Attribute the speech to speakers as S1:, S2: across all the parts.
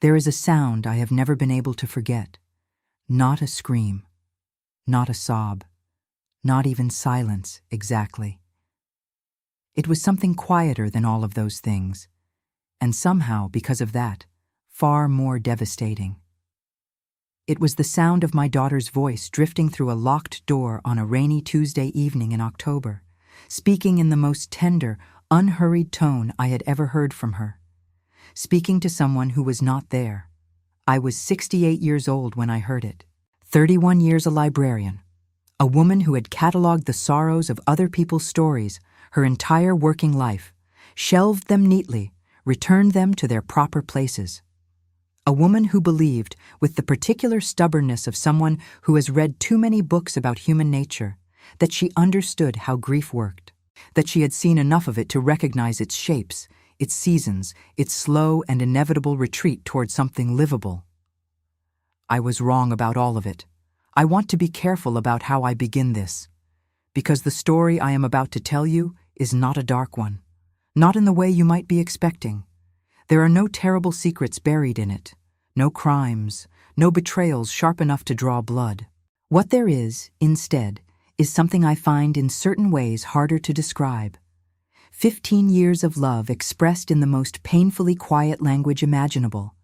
S1: There is a sound I have never been able to forget. Not a scream, not a sob, not even silence, exactly. It was something quieter than all of those things, and somehow, because of that, far more devastating. It was the sound of my daughter's voice drifting through a locked door on a rainy Tuesday evening in October, speaking in the most tender, unhurried tone I had ever heard from her. Speaking to someone who was not there. I was 68 years old when I heard it. 31 years a librarian. A woman who had cataloged the sorrows of other people's stories her entire working life, shelved them neatly, returned them to their proper places. A woman who believed, with the particular stubbornness of someone who has read too many books about human nature, that she understood how grief worked, that she had seen enough of it to recognize its shapes, its seasons, its slow and inevitable retreat toward something livable. I was wrong about all of it. I want to be careful about how I begin this, because the story I am about to tell you is not a dark one, not in the way you might be expecting. There are no terrible secrets buried in it, no crimes, no betrayals sharp enough to draw blood. What there is, instead, is something I find in certain ways harder to describe. 15 years of love expressed in the most painfully quiet language imaginable,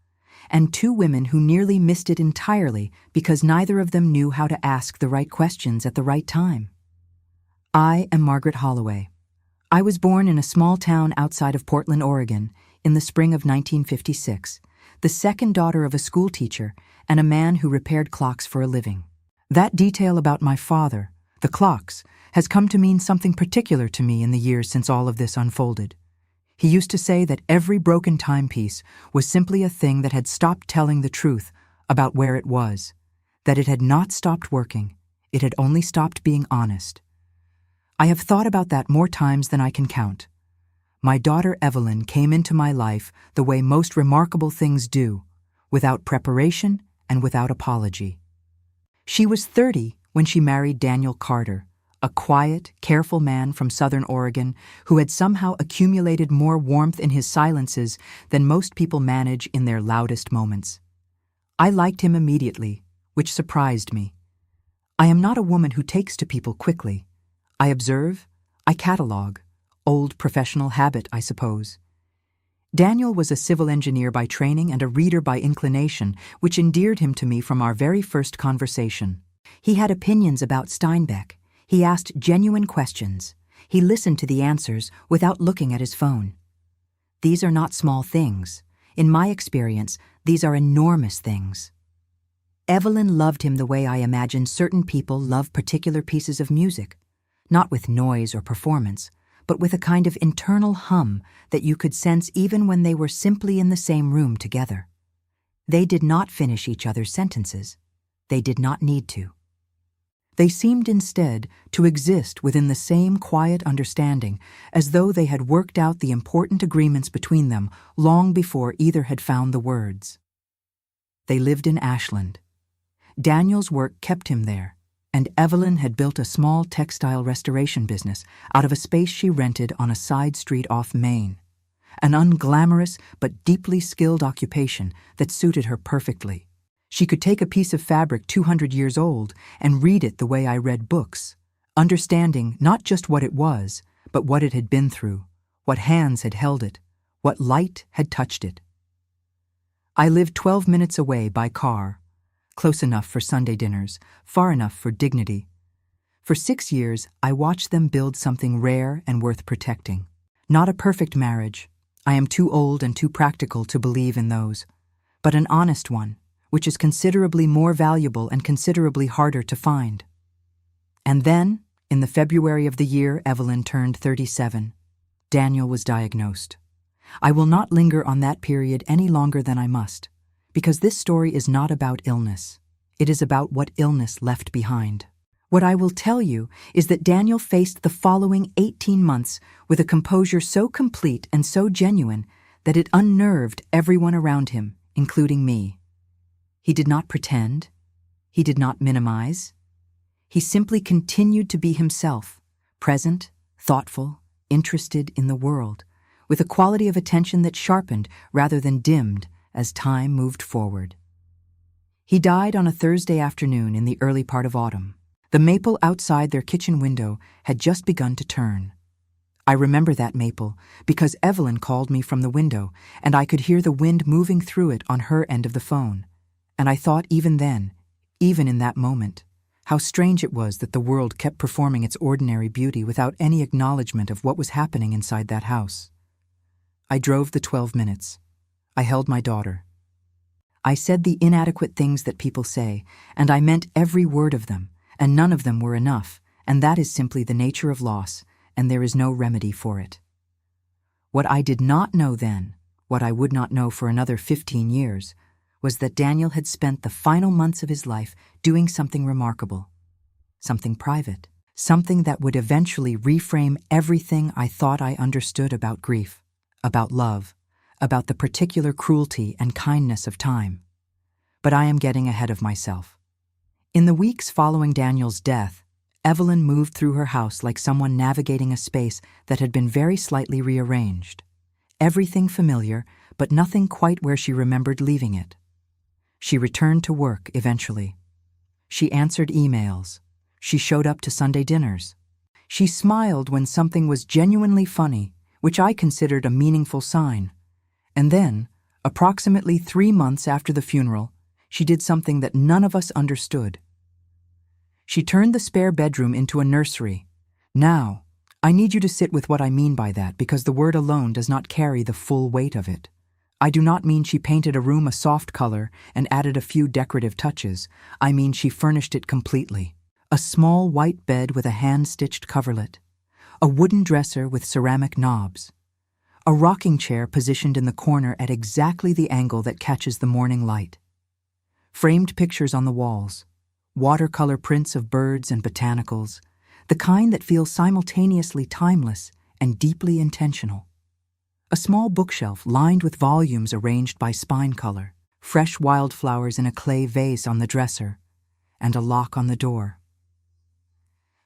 S1: and two women who nearly missed it entirely because neither of them knew how to ask the right questions at the right time. I am Margaret Holloway. I was born in a small town outside of Portland, Oregon, in the spring of 1956, the second daughter of a school teacher and a man who repaired clocks for a living. That detail about my father, the clocks, has come to mean something particular to me in the years since all of this unfolded. He used to say that every broken timepiece was simply a thing that had stopped telling the truth about where it was, that it had not stopped working, it had only stopped being honest. I have thought about that more times than I can count. My daughter Evelyn came into my life the way most remarkable things do, without preparation and without apology. She was 30 when she married Daniel Carter, a quiet, careful man from Southern Oregon who had somehow accumulated more warmth in his silences than most people manage in their loudest moments. I liked him immediately, which surprised me. I am not a woman who takes to people quickly. I observe, I catalog. Old professional habit, I suppose. Daniel was a civil engineer by training and a reader by inclination, which endeared him to me from our very first conversation. He had opinions about Steinbeck. He asked genuine questions. He listened to the answers without looking at his phone. These are not small things. In my experience, these are enormous things. Evelyn loved him the way I imagine certain people love particular pieces of music, not with noise or performance, but with a kind of internal hum that you could sense even when they were simply in the same room together. They did not finish each other's sentences. They did not need to. They seemed instead to exist within the same quiet understanding, as though they had worked out the important agreements between them long before either had found the words. They lived in Ashland. Daniel's work kept him there, and Evelyn had built a small textile restoration business out of a space she rented on a side street off Main, an unglamorous but deeply skilled occupation that suited her perfectly. She could take a piece of fabric 200 years old and read it the way I read books, understanding not just what it was, but what it had been through, what hands had held it, what light had touched it. I lived 12 minutes away by car, close enough for Sunday dinners, far enough for dignity. For 6 years, I watched them build something rare and worth protecting. Not a perfect marriage. I am too old and too practical to believe in those. But an honest one, which is considerably more valuable and considerably harder to find. And then, in the February of the year Evelyn turned 37, Daniel was diagnosed. I will not linger on that period any longer than I must, because this story is not about illness. It is about what illness left behind. What I will tell you is that Daniel faced the following 18 months with a composure so complete and so genuine that it unnerved everyone around him, including me. He did not pretend. He did not minimize. He simply continued to be himself, present, thoughtful, interested in the world, with a quality of attention that sharpened rather than dimmed as time moved forward. He died on a Thursday afternoon in the early part of autumn. The maple outside their kitchen window had just begun to turn. I remember that maple because Evelyn called me from the window, and I could hear the wind moving through it on her end of the phone. And I thought even then, even in that moment, how strange it was that the world kept performing its ordinary beauty without any acknowledgement of what was happening inside that house. I drove the 12 minutes. I held my daughter. I said the inadequate things that people say, and I meant every word of them, and none of them were enough, and that is simply the nature of loss, and there is no remedy for it. What I did not know then, what I would not know for another 15 years, was that Daniel had spent the final months of his life doing something remarkable, something private, something that would eventually reframe everything I thought I understood about grief, about love, about the particular cruelty and kindness of time. But I am getting ahead of myself. In the weeks following Daniel's death, Evelyn moved through her house like someone navigating a space that had been very slightly rearranged. Everything familiar, but nothing quite where she remembered leaving it. She returned to work eventually. She answered emails. She showed up to Sunday dinners. She smiled when something was genuinely funny, which I considered a meaningful sign. And then, approximately 3 months after the funeral, she did something that none of us understood. She turned the spare bedroom into a nursery. Now, I need you to sit with what I mean by that because the word alone does not carry the full weight of it. I do not mean she painted a room a soft color and added a few decorative touches. I mean she furnished it completely. A small white bed with a hand-stitched coverlet. A wooden dresser with ceramic knobs. A rocking chair positioned in the corner at exactly the angle that catches the morning light. Framed pictures on the walls. Watercolor prints of birds and botanicals. The kind that feel simultaneously timeless and deeply intentional. A small bookshelf lined with volumes arranged by spine color, fresh wildflowers in a clay vase on the dresser, and a lock on the door.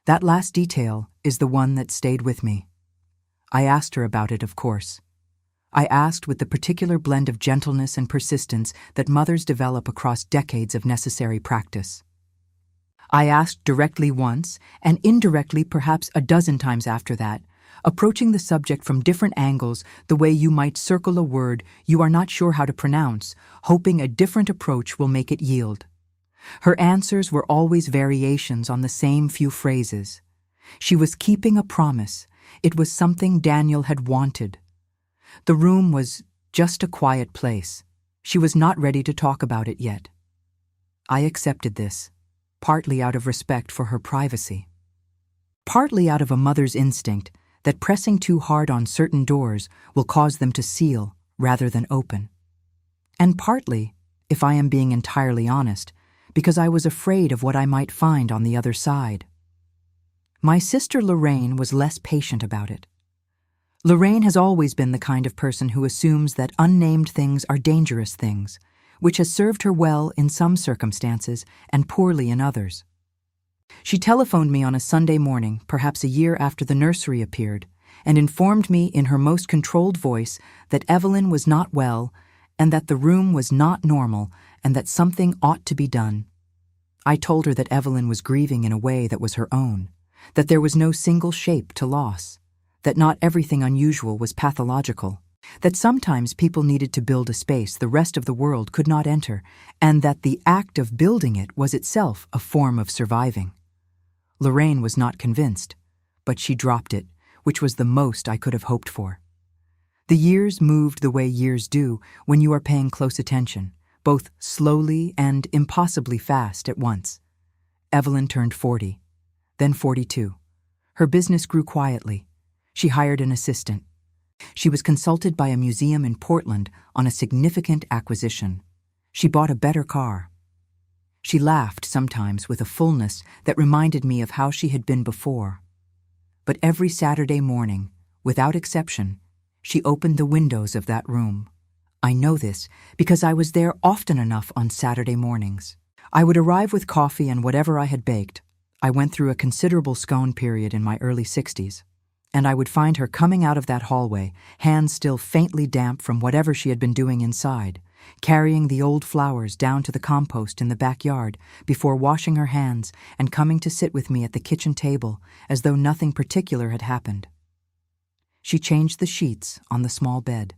S1: That last detail is the one that stayed with me. I asked her about it, of course. I asked with the particular blend of gentleness and persistence that mothers develop across decades of necessary practice. I asked directly once, and indirectly perhaps a dozen times after that, approaching the subject from different angles the way you might circle a word you are not sure how to pronounce, hoping a different approach will make it yield. Her answers were always variations on the same few phrases. She was keeping a promise. It was something Daniel had wanted. The room was just a quiet place. She was not ready to talk about it yet. I accepted this, partly out of respect for her privacy. Partly out of a mother's instinct that pressing too hard on certain doors will cause them to seal rather than open. And partly, if I am being entirely honest, because I was afraid of what I might find on the other side. My sister Lorraine was less patient about it. Lorraine has always been the kind of person who assumes that unnamed things are dangerous things, which has served her well in some circumstances and poorly in others. She telephoned me on a Sunday morning, perhaps a year after the nursery appeared, and informed me in her most controlled voice that Evelyn was not well, and that the room was not normal, and that something ought to be done. I told her that Evelyn was grieving in a way that was her own, that there was no single shape to loss, that not everything unusual was pathological, that sometimes people needed to build a space the rest of the world could not enter, and that the act of building it was itself a form of surviving. Lorraine was not convinced, but she dropped it, which was the most I could have hoped for. The years moved the way years do when you are paying close attention, both slowly and impossibly fast at once. Evelyn turned 40, then 42. Her business grew quietly. She hired an assistant. She was consulted by a museum in Portland on a significant acquisition. She bought a better car. She laughed sometimes with a fullness that reminded me of how she had been before. But every Saturday morning, without exception, she opened the windows of that room. I know this because I was there often enough on Saturday mornings. I would arrive with coffee and whatever I had baked. I went through a considerable scone period in my early 60s, and I would find her coming out of that hallway, hands still faintly damp from whatever she had been doing inside, carrying the old flowers down to the compost in the backyard before washing her hands and coming to sit with me at the kitchen table as though nothing particular had happened. She changed the sheets on the small bed.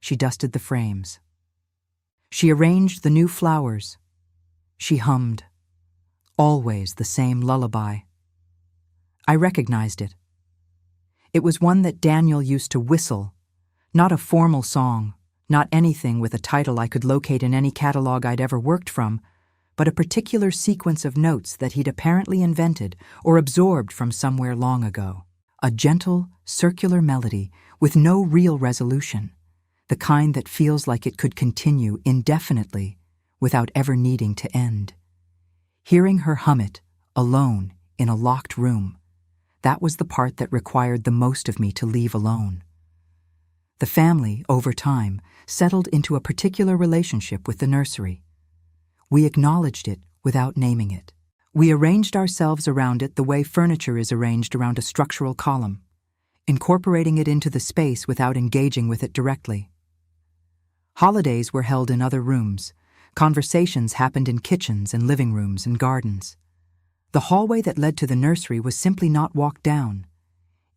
S1: She dusted the frames. She arranged the new flowers. She hummed, always the same lullaby. I recognized it. It was one that Daniel used to whistle, not a formal song, not anything with a title I could locate in any catalog I'd ever worked from, but a particular sequence of notes that he'd apparently invented or absorbed from somewhere long ago. A gentle, circular melody with no real resolution, the kind that feels like it could continue indefinitely without ever needing to end. Hearing her hum it, alone, in a locked room, that was the part that required the most of me to leave alone. The family, over time, settled into a particular relationship with the nursery. We acknowledged it without naming it. We arranged ourselves around it the way furniture is arranged around a structural column, incorporating it into the space without engaging with it directly. Holidays were held in other rooms. Conversations happened in kitchens and living rooms and gardens. The hallway that led to the nursery was simply not walked down.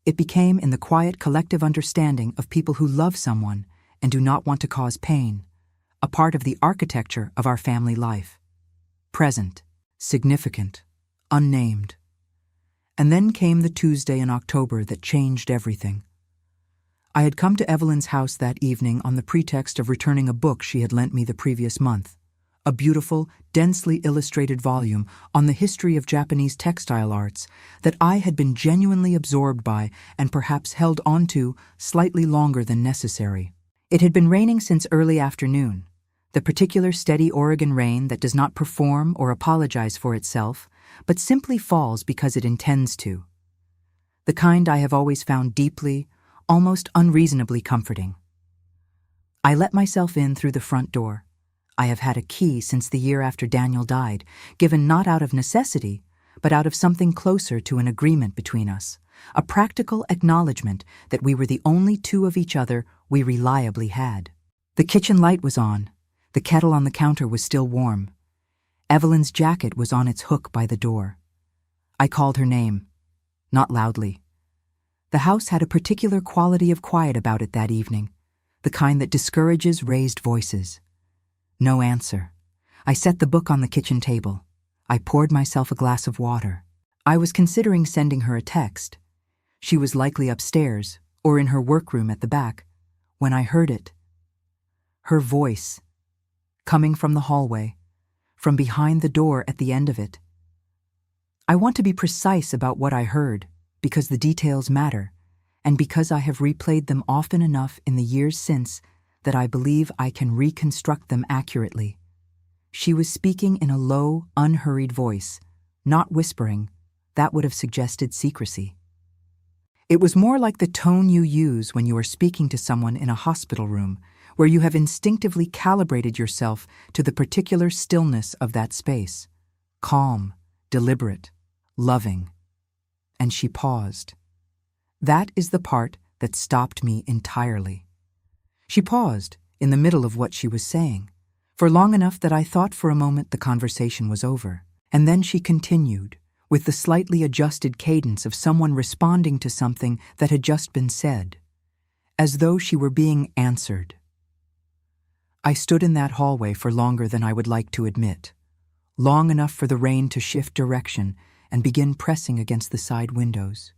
S1: It became in the quiet collective understanding of people who love someone and do not want to cause pain, a part of the architecture of our family life. Present, significant, unnamed. And then came the Tuesday in October that changed everything. I had come to Evelyn's house that evening on the pretext of returning a book she had lent me the previous month, a beautiful, densely illustrated volume on the history of Japanese textile arts that I had been genuinely absorbed by and perhaps held onto slightly longer than necessary. It had been raining since early afternoon, the particular steady Oregon rain that does not perform or apologize for itself, but simply falls because it intends to. The kind I have always found deeply, almost unreasonably comforting. I let myself in through the front door. I have had a key since the year after Daniel died, given not out of necessity, but out of something closer to an agreement between us, a practical acknowledgement that we were the only two of each other we reliably had. The kitchen light was on. The kettle on the counter was still warm. Evelyn's jacket was on its hook by the door. I called her name, not loudly. The house had a particular quality of quiet about it that evening, the kind that discourages raised voices. No answer. I set the book on the kitchen table. I poured myself a glass of water. I was considering sending her a text. She was likely upstairs, or in her workroom at the back, when I heard it. Her voice, coming from the hallway, from behind the door at the end of it. I want to be precise about what I heard, because the details matter, and because I have replayed them often enough in the years since that I believe I can reconstruct them accurately. She was speaking in a low, unhurried voice, not whispering. That would have suggested secrecy. It was more like the tone you use when you are speaking to someone in a hospital room, where you have instinctively calibrated yourself to the particular stillness of that space. Calm, deliberate, loving. And she paused. That is the part that stopped me entirely. She paused in the middle of what she was saying, for long enough that I thought for a moment the conversation was over. And then she continued, with the slightly adjusted cadence of someone responding to something that had just been said, as though she were being answered. I stood in that hallway for longer than I would like to admit, long enough for the rain to shift direction and begin pressing against the side windows,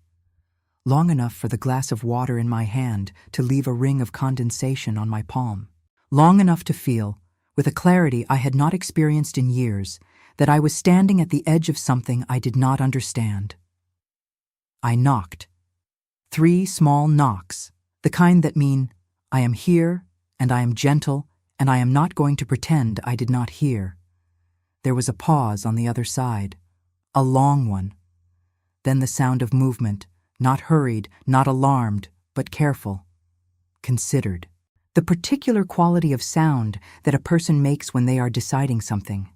S1: long enough for the glass of water in my hand to leave a ring of condensation on my palm, long enough to feel, with a clarity I had not experienced in years, that I was standing at the edge of something I did not understand. I knocked. 3 small knocks, the kind that mean, I am here, and I am gentle, and I am not going to pretend I did not hear. There was a pause on the other side, a long one. Then the sound of movement, not hurried, not alarmed, but careful, considered. The particular quality of sound that a person makes when they are deciding something.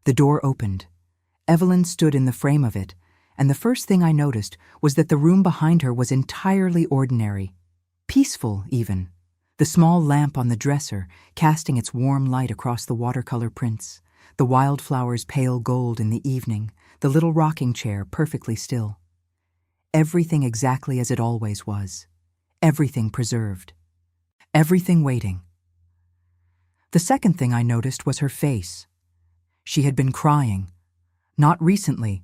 S1: The door opened. Evelyn stood in the frame of it, and the first thing I noticed was that the room behind her was entirely ordinary, peaceful even, The small lamp on the dresser, casting its warm light across the watercolor prints, the wildflowers pale gold in the evening, the little rocking chair perfectly still. Everything exactly as it always was. Everything preserved. Everything waiting. The second thing I noticed was her face. She had been crying. Not recently.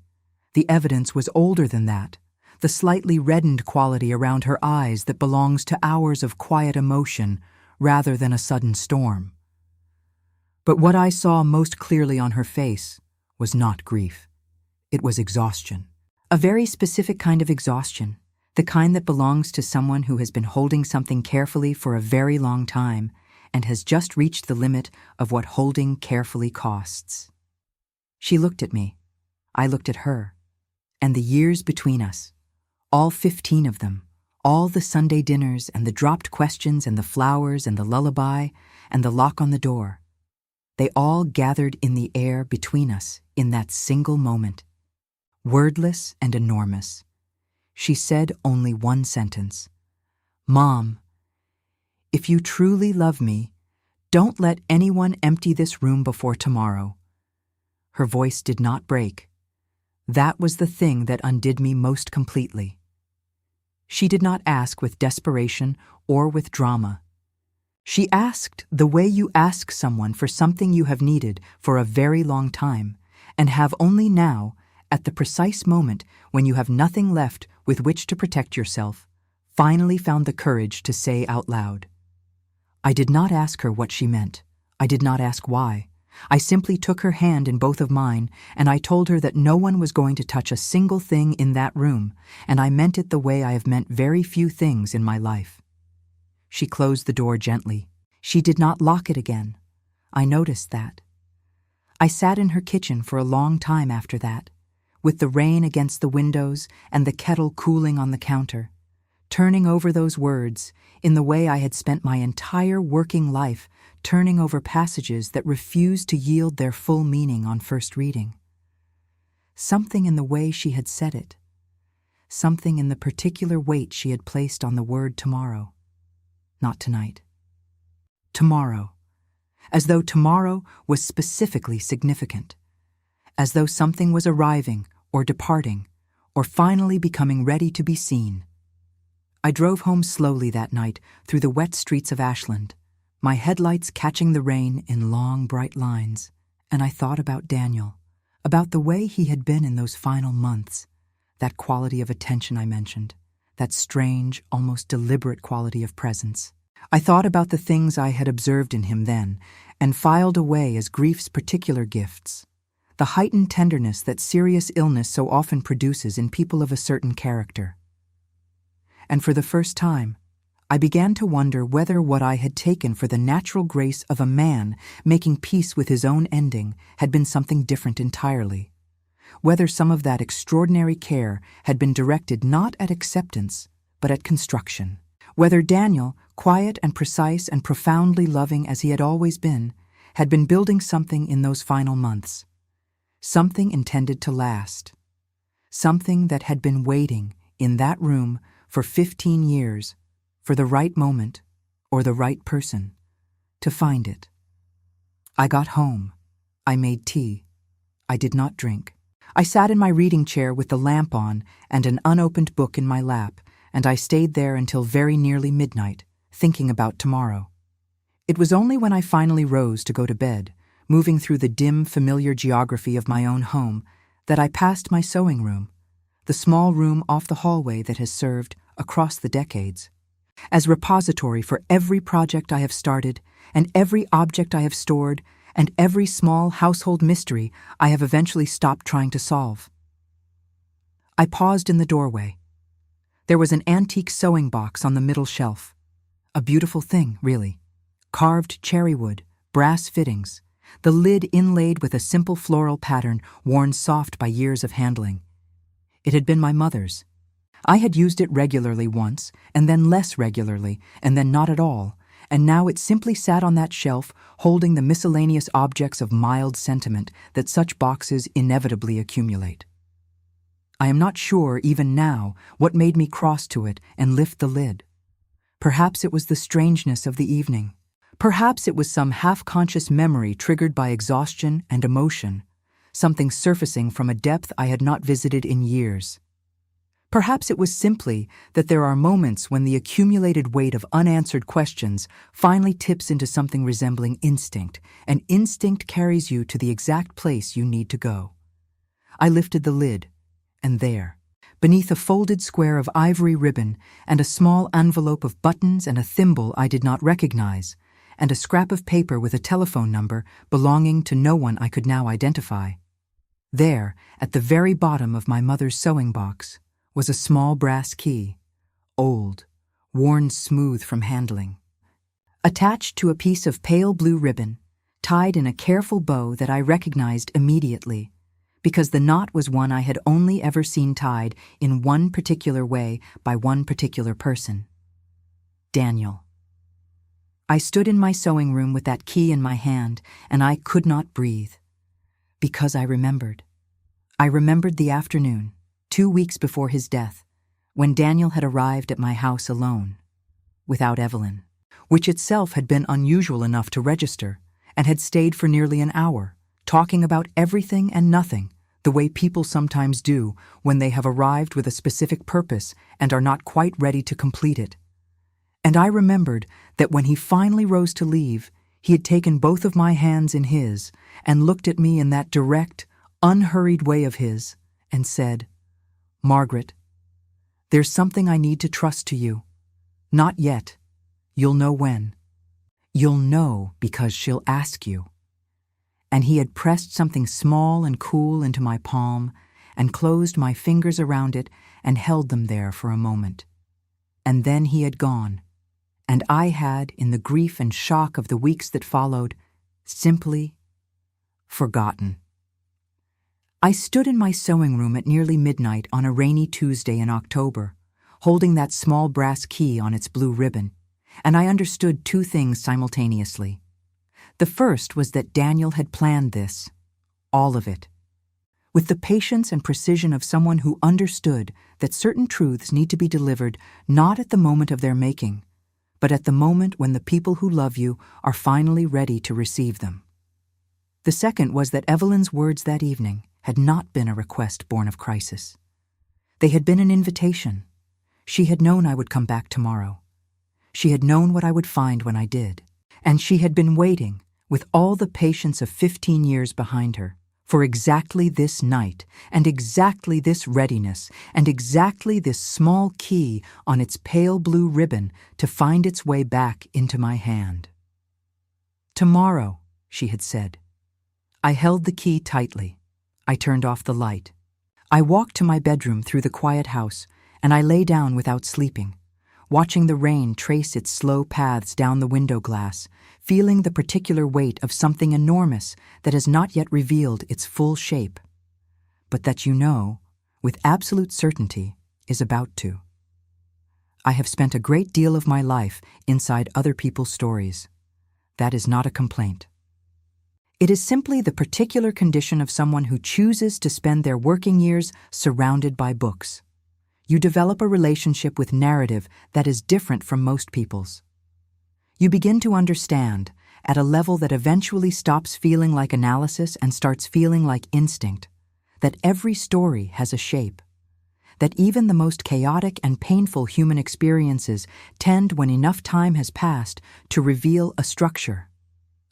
S1: The evidence was older than that. The slightly reddened quality around her eyes that belongs to hours of quiet emotion rather than a sudden storm. But what I saw most clearly on her face was not grief. It was exhaustion. A very specific kind of exhaustion, the kind that belongs to someone who has been holding something carefully for a very long time and has just reached the limit of what holding carefully costs. She looked at me. I looked at her. And the years between us, all 15 of them, all the Sunday dinners and the dropped questions and the flowers and the lullaby and the lock on the door, they all gathered in the air between us in that single moment. Wordless and enormous. She said only one sentence. "Mom, if you truly love me, don't let anyone empty this room before tomorrow." Her voice did not break. That was the thing that undid me most completely. She did not ask with desperation or with drama. She asked the way you ask someone for something you have needed for a very long time and have only now, at the precise moment when you have nothing left with which to protect yourself, finally found the courage to say out loud. I did not ask her what she meant. I did not ask why. I simply took her hand in both of mine, and I told her that no one was going to touch a single thing in that room, and I meant it the way I have meant very few things in my life. She closed the door gently. She did not lock it again. I noticed that. I sat in her kitchen for a long time after that, with the rain against the windows and the kettle cooling on the counter, turning over those words in the way I had spent my entire working life turning over passages that refused to yield their full meaning on first reading. Something in the way she had said it, something in the particular weight she had placed on the word tomorrow. Not tonight. Tomorrow. As though tomorrow was specifically significant. As though something was arriving or departing or finally becoming ready to be seen. I drove home slowly that night through the wet streets of Ashland, my headlights catching the rain in long, bright lines, and I thought about Daniel, about the way he had been in those final months, that quality of attention I mentioned, that strange, almost deliberate quality of presence. I thought about the things I had observed in him then, and filed away as grief's particular gifts, the heightened tenderness that serious illness so often produces in people of a certain character. And for the first time, I began to wonder whether what I had taken for the natural grace of a man making peace with his own ending had been something different entirely, whether some of that extraordinary care had been directed not at acceptance, but at construction, whether Daniel, quiet and precise and profoundly loving as he had always been, had been building something in those final months, something intended to last, something that had been waiting in that room for 15 years, for the right moment, or the right person, to find it. I got home. I made tea. I did not drink. I sat in my reading chair with the lamp on and an unopened book in my lap, and I stayed there until very nearly midnight, thinking about tomorrow. It was only when I finally rose to go to bed, moving through the dim, familiar geography of my own home, that I passed my sewing room, the small room off the hallway that has served, across the decades, as repository for every project I have started and every object I have stored and every small household mystery I have eventually stopped trying to solve. I paused in the doorway. There was an antique sewing box on the middle shelf. A beautiful thing, really. Carved cherry wood, brass fittings, the lid inlaid with a simple floral pattern worn soft by years of handling. It had been my mother's. I had used it regularly once, and then less regularly, and then not at all, and now it simply sat on that shelf holding the miscellaneous objects of mild sentiment that such boxes inevitably accumulate. I am not sure, even now, what made me cross to it and lift the lid. Perhaps it was the strangeness of the evening. Perhaps it was some half-conscious memory triggered by exhaustion and emotion, something surfacing from a depth I had not visited in years. Perhaps it was simply that there are moments when the accumulated weight of unanswered questions finally tips into something resembling instinct, and instinct carries you to the exact place you need to go. I lifted the lid, and there, beneath a folded square of ivory ribbon and a small envelope of buttons and a thimble I did not recognize, and a scrap of paper with a telephone number belonging to no one I could now identify. There, at the very bottom of my mother's sewing box, was a small brass key, old, worn smooth from handling. Attached to a piece of pale blue ribbon, tied in a careful bow that I recognized immediately, because the knot was one I had only ever seen tied in one particular way by one particular person. Daniel. I stood in my sewing room with that key in my hand, and I could not breathe. Because I remembered. I remembered the afternoon, 2 weeks before his death, when Daniel had arrived at my house alone, without Evelyn, which itself had been unusual enough to register, and had stayed for nearly an hour, talking about everything and nothing, the way people sometimes do when they have arrived with a specific purpose and are not quite ready to complete it. And I remembered that when he finally rose to leave, he had taken both of my hands in his and looked at me in that direct, unhurried way of his and said, "Margaret, there's something I need to trust to you. Not yet. You'll know when. You'll know because she'll ask you." And he had pressed something small and cool into my palm and closed my fingers around it and held them there for a moment. And then he had gone, and I had, in the grief and shock of the weeks that followed, simply forgotten. I stood in my sewing room at nearly midnight on a rainy Tuesday in October, holding that small brass key on its blue ribbon, and I understood two things simultaneously. The first was that Daniel had planned this, all of it, with the patience and precision of someone who understood that certain truths need to be delivered not at the moment of their making, but at the moment when the people who love you are finally ready to receive them. The second was that Evelyn's words that evening had not been a request born of crisis. They had been an invitation. She had known I would come back tomorrow. She had known what I would find when I did, and she had been waiting, with all the patience of 15 years behind her, for exactly this night, and exactly this readiness, and exactly this small key on its pale blue ribbon to find its way back into my hand. "Tomorrow," she had said. I held the key tightly. I turned off the light. I walked to my bedroom through the quiet house, and I lay down without sleeping, watching the rain trace its slow paths down the window glass, feeling the particular weight of something enormous that has not yet revealed its full shape, but that you know, with absolute certainty, is about to. I have spent a great deal of my life inside other people's stories. That is not a complaint. It is simply the particular condition of someone who chooses to spend their working years surrounded by books. You develop a relationship with narrative that is different from most people's. You begin to understand, at a level that eventually stops feeling like analysis and starts feeling like instinct, that every story has a shape, that even the most chaotic and painful human experiences tend, when enough time has passed, to reveal a structure,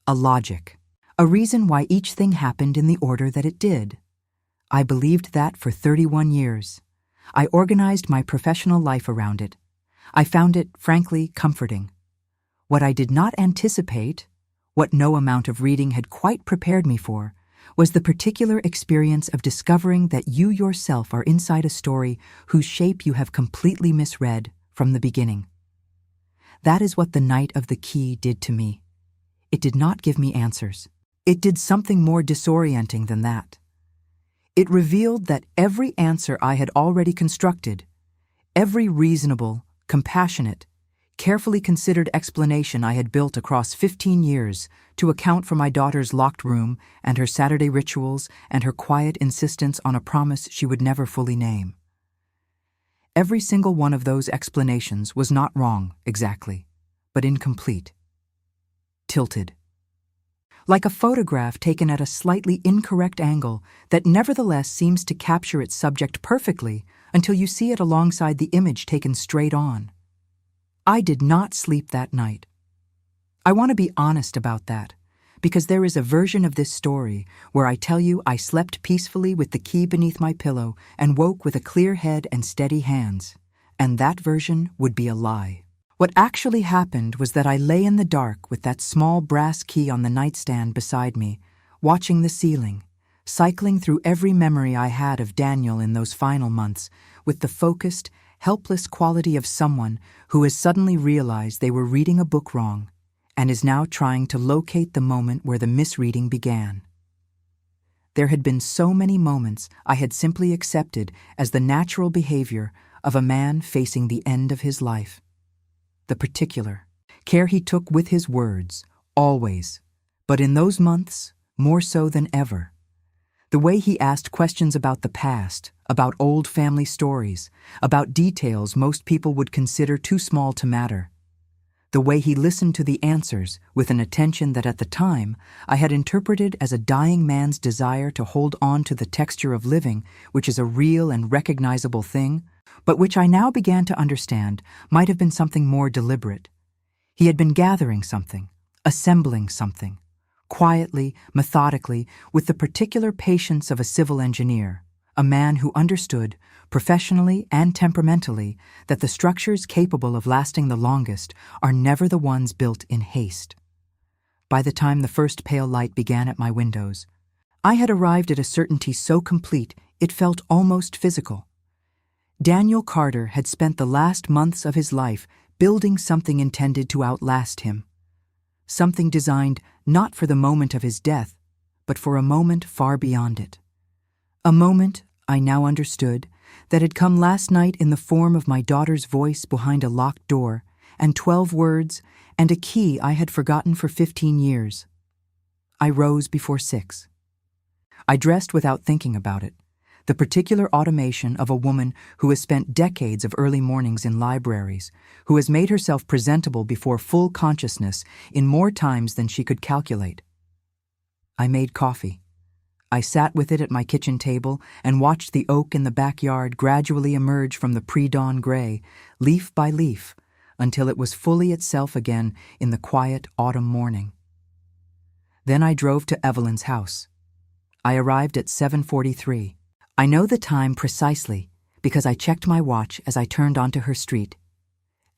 S1: a logic, a reason why each thing happened in the order that it did. I believed that for 31 years. I organized my professional life around it. I found it, frankly, comforting. What I did not anticipate, what no amount of reading had quite prepared me for, was the particular experience of discovering that you yourself are inside a story whose shape you have completely misread from the beginning. That is what the night of the key did to me. It did not give me answers. It did something more disorienting than that. It revealed that every answer I had already constructed, every reasonable, compassionate, carefully considered explanation I had built across 15 years to account for my daughter's locked room and her Saturday rituals and her quiet insistence on a promise she would never fully name. Every single one of those explanations was not wrong, exactly, but incomplete. Tilted. Like a photograph taken at a slightly incorrect angle that nevertheless seems to capture its subject perfectly until you see it alongside the image taken straight on. I did not sleep that night. I want to be honest about that, because there is a version of this story where I tell you I slept peacefully with the key beneath my pillow and woke with a clear head and steady hands, and that version would be a lie. What actually happened was that I lay in the dark with that small brass key on the nightstand beside me, watching the ceiling, cycling through every memory I had of Daniel in those final months, with the focused, helpless quality of someone who has suddenly realized they were reading a book wrong and is now trying to locate the moment where the misreading began. There had been so many moments I had simply accepted as the natural behavior of a man facing the end of his life. The particular care he took with his words, always, but in those months, more so than ever. The way he asked questions about the past, about old family stories, about details most people would consider too small to matter. The way he listened to the answers with an attention that at the time I had interpreted as a dying man's desire to hold on to the texture of living, which is a real and recognizable thing, but which I now began to understand might have been something more deliberate. He had been gathering something, assembling something, quietly, methodically, with the particular patience of a civil engineer, a man who understood, professionally and temperamentally, that the structures capable of lasting the longest are never the ones built in haste. By the time the first pale light began at my windows, I had arrived at a certainty so complete it felt almost physical. Daniel Carter had spent the last months of his life building something intended to outlast him, something designed not for the moment of his death, but for a moment far beyond it. A moment, I now understood, that had come last night in the form of my daughter's voice behind a locked door, and 12 words, and a key I had forgotten for 15 years. I rose before 6. I dressed without thinking about it, the particular automation of a woman who has spent decades of early mornings in libraries, who has made herself presentable before full consciousness in more times than she could calculate. I made coffee. I sat with it at my kitchen table and watched the oak in the backyard gradually emerge from the pre-dawn gray, leaf by leaf, until it was fully itself again in the quiet autumn morning. Then I drove to Evelyn's house. I arrived at 7:43. I know the time precisely because I checked my watch as I turned onto her street,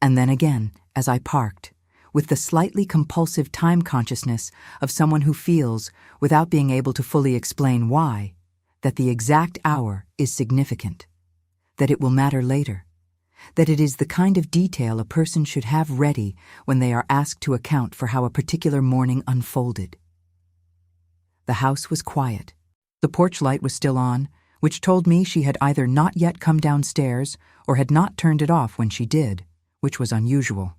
S1: and then again as I parked, with the slightly compulsive time consciousness of someone who feels, without being able to fully explain why, that the exact hour is significant, that it will matter later, that it is the kind of detail a person should have ready when they are asked to account for how a particular morning unfolded. The house was quiet. The porch light was still on, which told me she had either not yet come downstairs or had not turned it off when she did, which was unusual.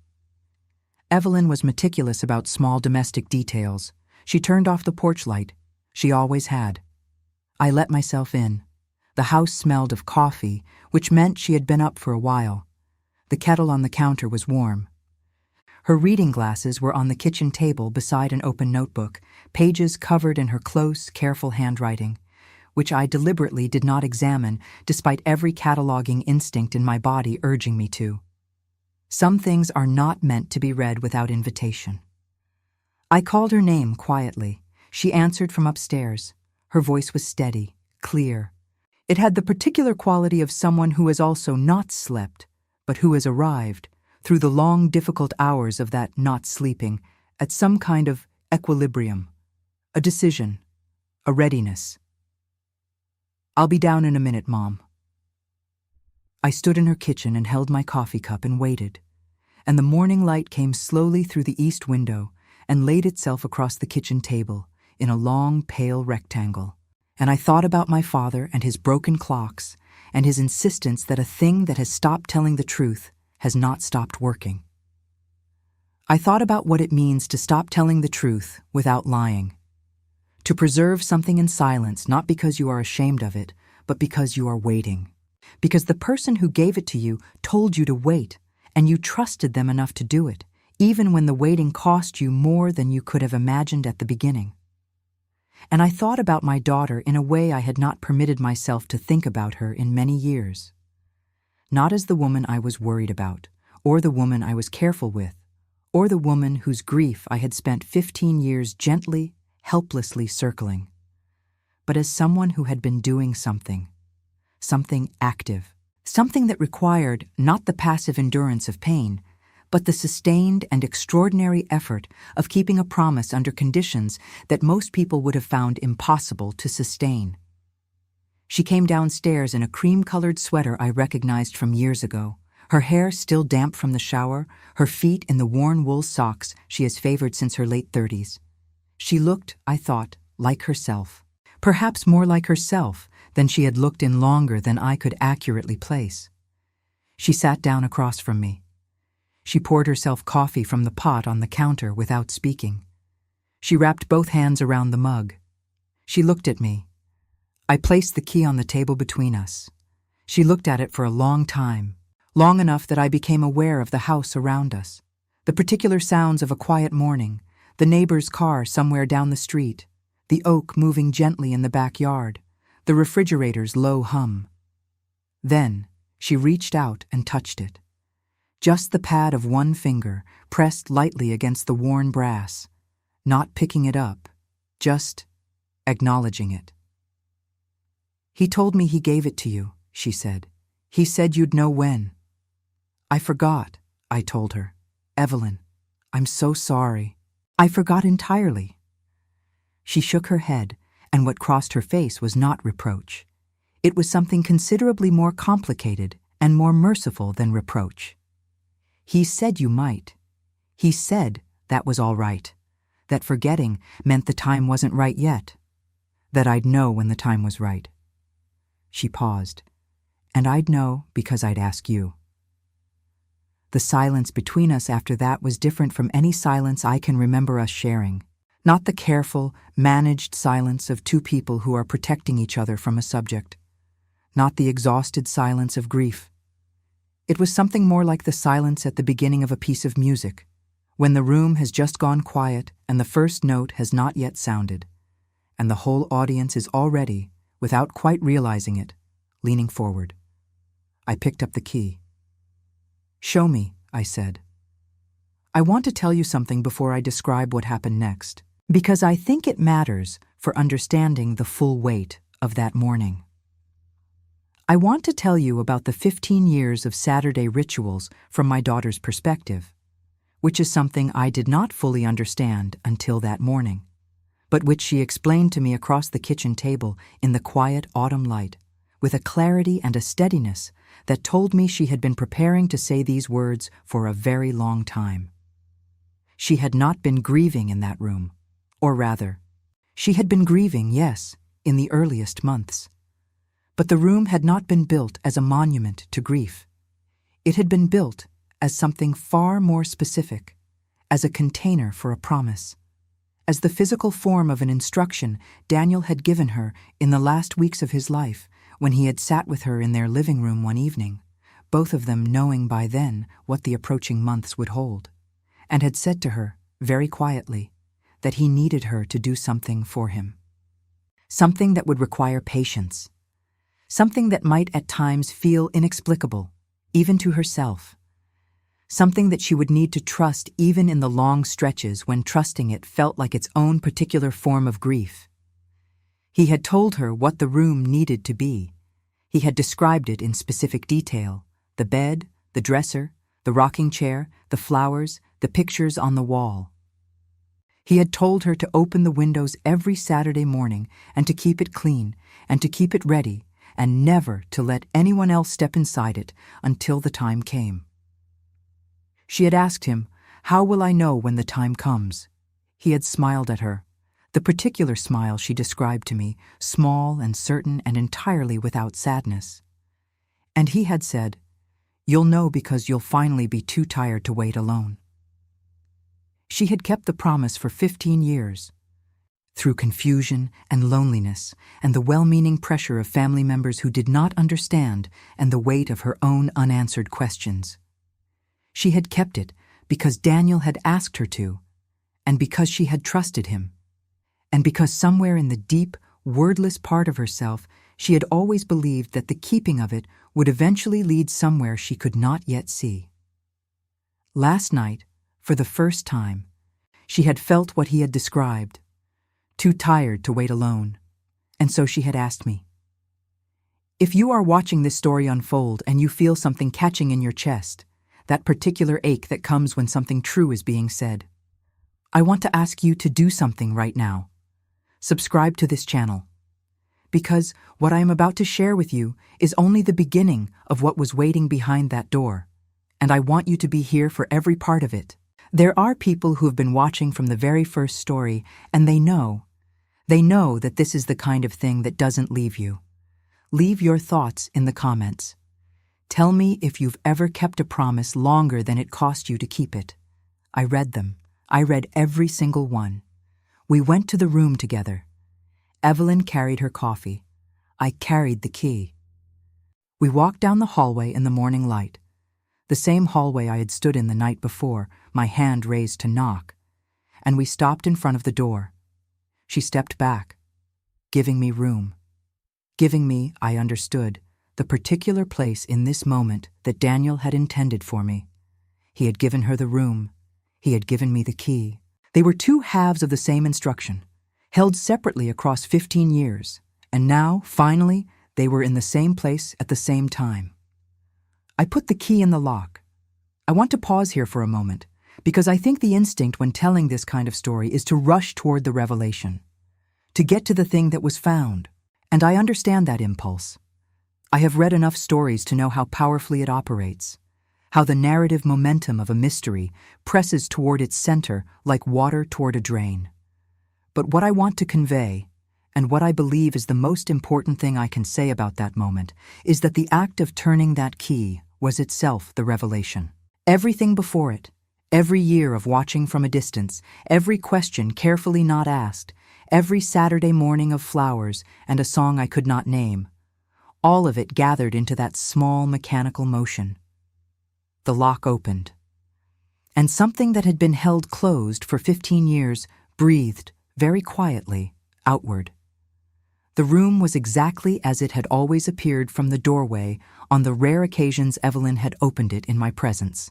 S1: Evelyn was meticulous about small domestic details. She turned off the porch light. She always had. I let myself in. The house smelled of coffee, which meant she had been up for a while. The kettle on the counter was warm. Her reading glasses were on the kitchen table beside an open notebook, pages covered in her close, careful handwriting, which I deliberately did not examine despite every cataloging instinct in my body urging me to. Some things are not meant to be read without invitation. I called her name quietly. She answered from upstairs. Her voice was steady, clear. It had the particular quality of someone who has also not slept, but who has arrived, through the long, difficult hours of that not sleeping, at some kind of equilibrium, a decision, a readiness. "I'll be down in a minute, Mom." I stood in her kitchen and held my coffee cup and waited, and the morning light came slowly through the east window and laid itself across the kitchen table in a long, pale rectangle, and I thought about my father and his broken clocks and his insistence that a thing that has stopped telling the truth has not stopped working. I thought about what it means to stop telling the truth without lying, to preserve something in silence not because you are ashamed of it, but because you are waiting. Because the person who gave it to you told you to wait, and you trusted them enough to do it, even when the waiting cost you more than you could have imagined at the beginning. And I thought about my daughter in a way I had not permitted myself to think about her in many years. Not as the woman I was worried about, or the woman I was careful with, or the woman whose grief I had spent 15 years gently, helplessly circling, but as someone who had been doing something active, something that required not the passive endurance of pain, but the sustained and extraordinary effort of keeping a promise under conditions that most people would have found impossible to sustain. She came downstairs in a cream-colored sweater I recognized from years ago, her hair still damp from the shower, her feet in the worn wool socks she has favored since her late 30s. She looked, I thought, like herself, perhaps more like herself than she had looked in longer than I could accurately place. She sat down across from me. She poured herself coffee from the pot on the counter without speaking. She wrapped both hands around the mug. She looked at me. I placed the key on the table between us. She looked at it for a long time, long enough that I became aware of the house around us, the particular sounds of a quiet morning, the neighbor's car somewhere down the street, the oak moving gently in the backyard, the refrigerator's low hum. Then she reached out and touched it. Just the pad of one finger pressed lightly against the worn brass, not picking it up, just acknowledging it. "He told me he gave it to you," she said. "He said you'd know when." "I forgot," I told her. "Evelyn, I'm so sorry. I forgot entirely." She shook her head, and what crossed her face was not reproach. It was something considerably more complicated and more merciful than reproach. "He said you might. He said that was all right, that forgetting meant the time wasn't right yet, that I'd know when the time was right." She paused, "And I'd know because I'd ask you." The silence between us after that was different from any silence I can remember us sharing. Not the careful, managed silence of two people who are protecting each other from a subject. Not the exhausted silence of grief. It was something more like the silence at the beginning of a piece of music, when the room has just gone quiet and the first note has not yet sounded, and the whole audience is already, without quite realizing it, leaning forward. I picked up the key. "Show me," I said. "I want to tell you something before I describe what happened next, because I think it matters for understanding the full weight of that morning. I want to tell you about the 15 years of Saturday rituals from my daughter's perspective, which is something I did not fully understand until that morning, but which she explained to me across the kitchen table in the quiet autumn light, with a clarity and a steadiness that told me she had been preparing to say these words for a very long time. She had not been grieving in that room, or rather, she had been grieving, yes, in the earliest months. But the room had not been built as a monument to grief. It had been built as something far more specific, as a container for a promise, as the physical form of an instruction Daniel had given her in the last weeks of his life when he had sat with her in their living room one evening, both of them knowing by then what the approaching months would hold, and had said to her, very quietly, that he needed her to do something for him. Something that would require patience. Something that might at times feel inexplicable, even to herself. Something that she would need to trust even in the long stretches when trusting it felt like its own particular form of grief. He had told her what the room needed to be. He had described it in specific detail: the bed, the dresser, the rocking chair, the flowers, the pictures on the wall. He had told her to open the windows every Saturday morning and to keep it clean and to keep it ready and never to let anyone else step inside it until the time came. She had asked him, "How will I know when the time comes?" He had smiled at her, the particular smile she described to me, small and certain and entirely without sadness. And he had said, "You'll know because you'll finally be too tired to wait alone." She had kept the promise for 15 years. through confusion and loneliness and the well-meaning pressure of family members who did not understand and the weight of her own unanswered questions. She had kept it because Daniel had asked her to, and because she had trusted him, and because somewhere in the deep, wordless part of herself she had always believed that the keeping of it would eventually lead somewhere she could not yet see. Last night, for the first time, she had felt what he had described, too tired to wait alone, and so she had asked me. If you are watching this story unfold and you feel something catching in your chest, that particular ache that comes when something true is being said, I want to ask you to do something right now. Subscribe to this channel. Because what I am about to share with you is only the beginning of what was waiting behind that door, and I want you to be here for every part of it. There are people who have been watching from the very first story, and they know that this is the kind of thing that doesn't leave you. Leave your thoughts in the comments. Tell me if you've ever kept a promise longer than it cost you to keep it. I read them. I read every single one. We went to the room together. Evelyn carried her coffee. I carried the key. We walked down the hallway in the morning light, the same hallway I had stood in the night before, my hand raised to knock, and we stopped in front of the door. She stepped back, giving me room. Giving me, I understood, the particular place in this moment that Daniel had intended for me. He had given her the room. He had given me the key. They were two halves of the same instruction, held separately across 15 years, and now, finally, they were in the same place at the same time. I put the key in the lock. I want to pause here for a moment, because I think the instinct when telling this kind of story is to rush toward the revelation, to get to the thing that was found, and I understand that impulse. I have read enough stories to know how powerfully it operates, how the narrative momentum of a mystery presses toward its center like water toward a drain. But what I want to convey, and what I believe is the most important thing I can say about that moment, is that the act of turning that key was itself the revelation. Everything before it, every year of watching from a distance, every question carefully not asked, every Saturday morning of flowers and a song I could not name, all of it gathered into that small mechanical motion. The lock opened, and something that had been held closed for 15 years breathed very quietly outward. The room was exactly as it had always appeared from the doorway on the rare occasions Evelyn had opened it in my presence.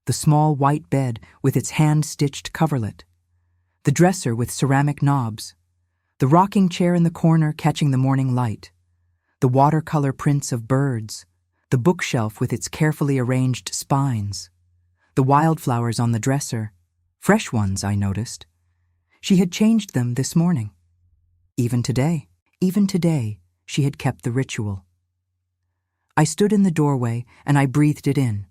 S1: The small white bed with its hand-stitched coverlet, the dresser with ceramic knobs, the rocking chair in the corner catching the morning light, the watercolor prints of birds, the bookshelf with its carefully arranged spines, the wildflowers on the dresser, fresh ones, I noticed. She had changed them this morning. Even today, she had kept the ritual. I stood in the doorway and I breathed it in.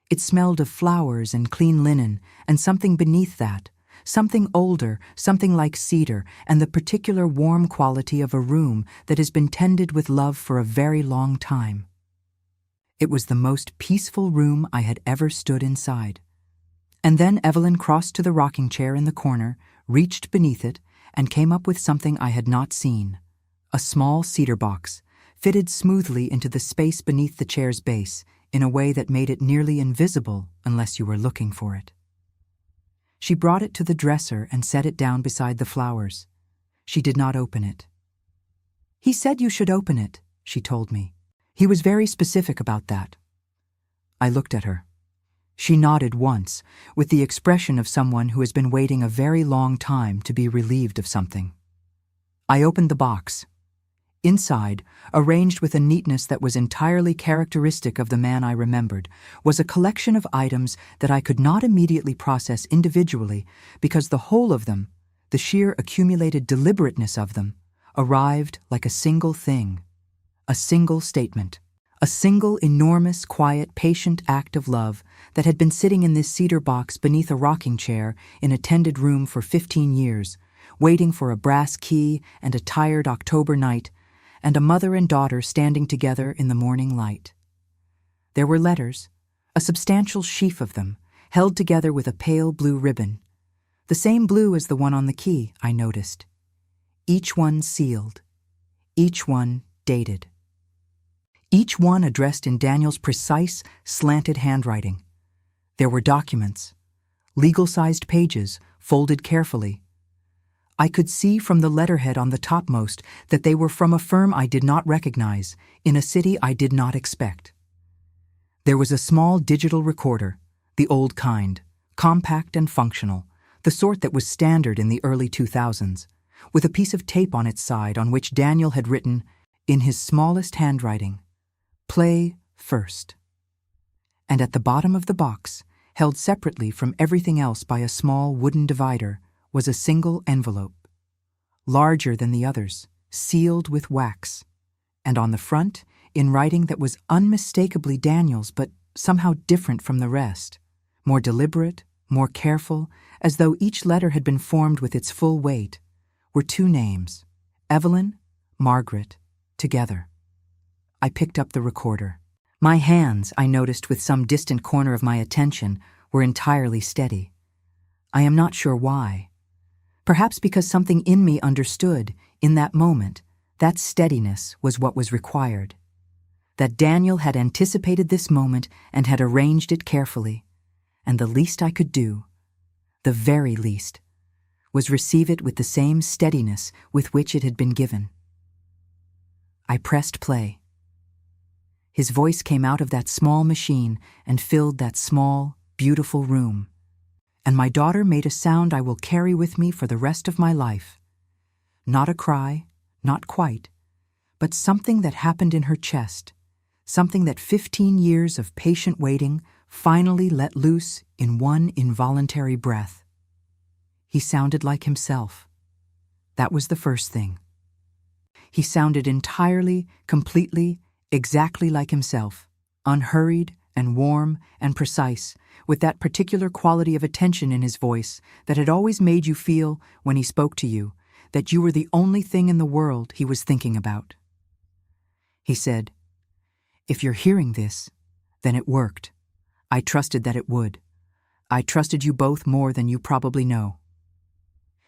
S1: It smelled of flowers and clean linen and something beneath that, something older, something like cedar, and the particular warm quality of a room that has been tended with love for a very long time. It was the most peaceful room I had ever stood inside. And then Evelyn crossed to the rocking chair in the corner, reached beneath it, and came up with something I had not seen, a small cedar box, fitted smoothly into the space beneath the chair's base in a way that made it nearly invisible unless you were looking for it. She brought it to the dresser and set it down beside the flowers. She did not open it. "He said you should open it," she told me. "He was very specific about that." I looked at her. She nodded once, with the expression of someone who has been waiting a very long time to be relieved of something. I opened the box. Inside, arranged with a neatness that was entirely characteristic of the man I remembered, was a collection of items that I could not immediately process individually because the whole of them, the sheer accumulated deliberateness of them, arrived like a single thing, a single statement. A single, enormous, quiet, patient act of love that had been sitting in this cedar box beneath a rocking chair in a tended room for 15 years, waiting for a brass key and a tired October night, and a mother and daughter standing together in the morning light. There were letters, a substantial sheaf of them, held together with a pale blue ribbon. The same blue as the one on the key, I noticed. Each one sealed. Each one dated. Each one addressed in Daniel's precise, slanted handwriting. There were documents, legal-sized pages, folded carefully. I could see from the letterhead on the topmost that they were from a firm I did not recognize, in a city I did not expect. There was a small digital recorder, the old kind, compact and functional, the sort that was standard in the early 2000s, with a piece of tape on its side on which Daniel had written, in his smallest handwriting, "Play first." And at the bottom of the box, held separately from everything else by a small wooden divider, was a single envelope, larger than the others, sealed with wax, and on the front, in writing that was unmistakably Daniel's but somehow different from the rest, more deliberate, more careful, as though each letter had been formed with its full weight, were two names, Evelyn, Margaret, together. I picked up the recorder. My hands, I noticed with some distant corner of my attention, were entirely steady. I am not sure why. Perhaps because something in me understood, in that moment, that steadiness was what was required. That Daniel had anticipated this moment and had arranged it carefully, and the least I could do, the very least, was receive it with the same steadiness with which it had been given. I pressed play. His voice came out of that small machine and filled that small, beautiful room. And my daughter made a sound I will carry with me for the rest of my life. Not a cry, not quite, but something that happened in her chest, something that 15 years of patient waiting finally let loose in one involuntary breath. He sounded like himself. That was the first thing. He sounded entirely, completely, exactly like himself, unhurried and warm and precise, with that particular quality of attention in his voice that had always made you feel, when he spoke to you, that you were the only thing in the world he was thinking about. He said, "If you're hearing this, then it worked. I trusted that it would. I trusted you both more than you probably know."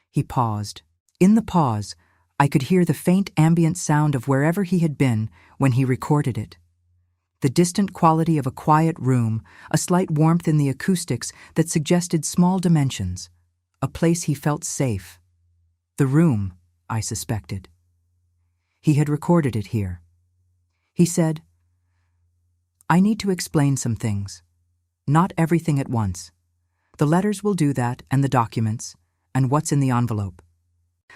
S1: He paused. In the pause, I could hear the faint ambient sound of wherever he had been when he recorded it. The distant quality of a quiet room, a slight warmth in the acoustics that suggested small dimensions, a place he felt safe. The room, I suspected. He had recorded it here. He said, "I need to explain some things. Not everything at once. The letters will do that, and the documents, and what's in the envelope.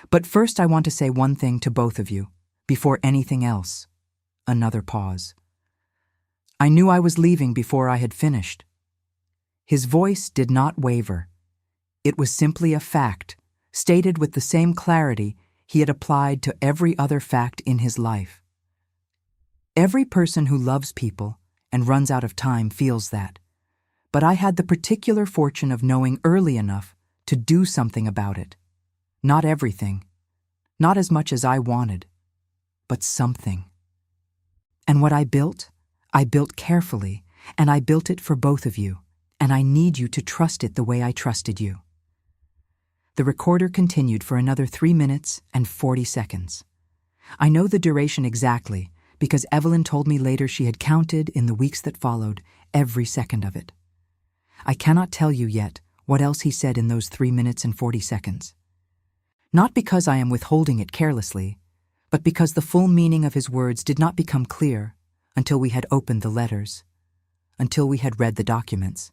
S1: But first I want to say one thing to both of you, before anything else." Another pause. I knew I was leaving before I had finished. His voice did not waver. It was simply a fact, stated with the same clarity he had applied to every other fact in his life. Every person who loves people and runs out of time feels that. But I had the particular fortune of knowing early enough to do something about it. Not everything, not as much as I wanted, but something. And what I built carefully, and I built it for both of you, and I need you to trust it the way I trusted you. The recorder continued for another 3 minutes and 40 seconds. I know the duration exactly because Evelyn told me later she had counted in the weeks that followed every second of it. I cannot tell you yet what else he said in those 3 minutes and 40 seconds. Not because I am withholding it carelessly, but because the full meaning of his words did not become clear until we had opened the letters, until we had read the documents,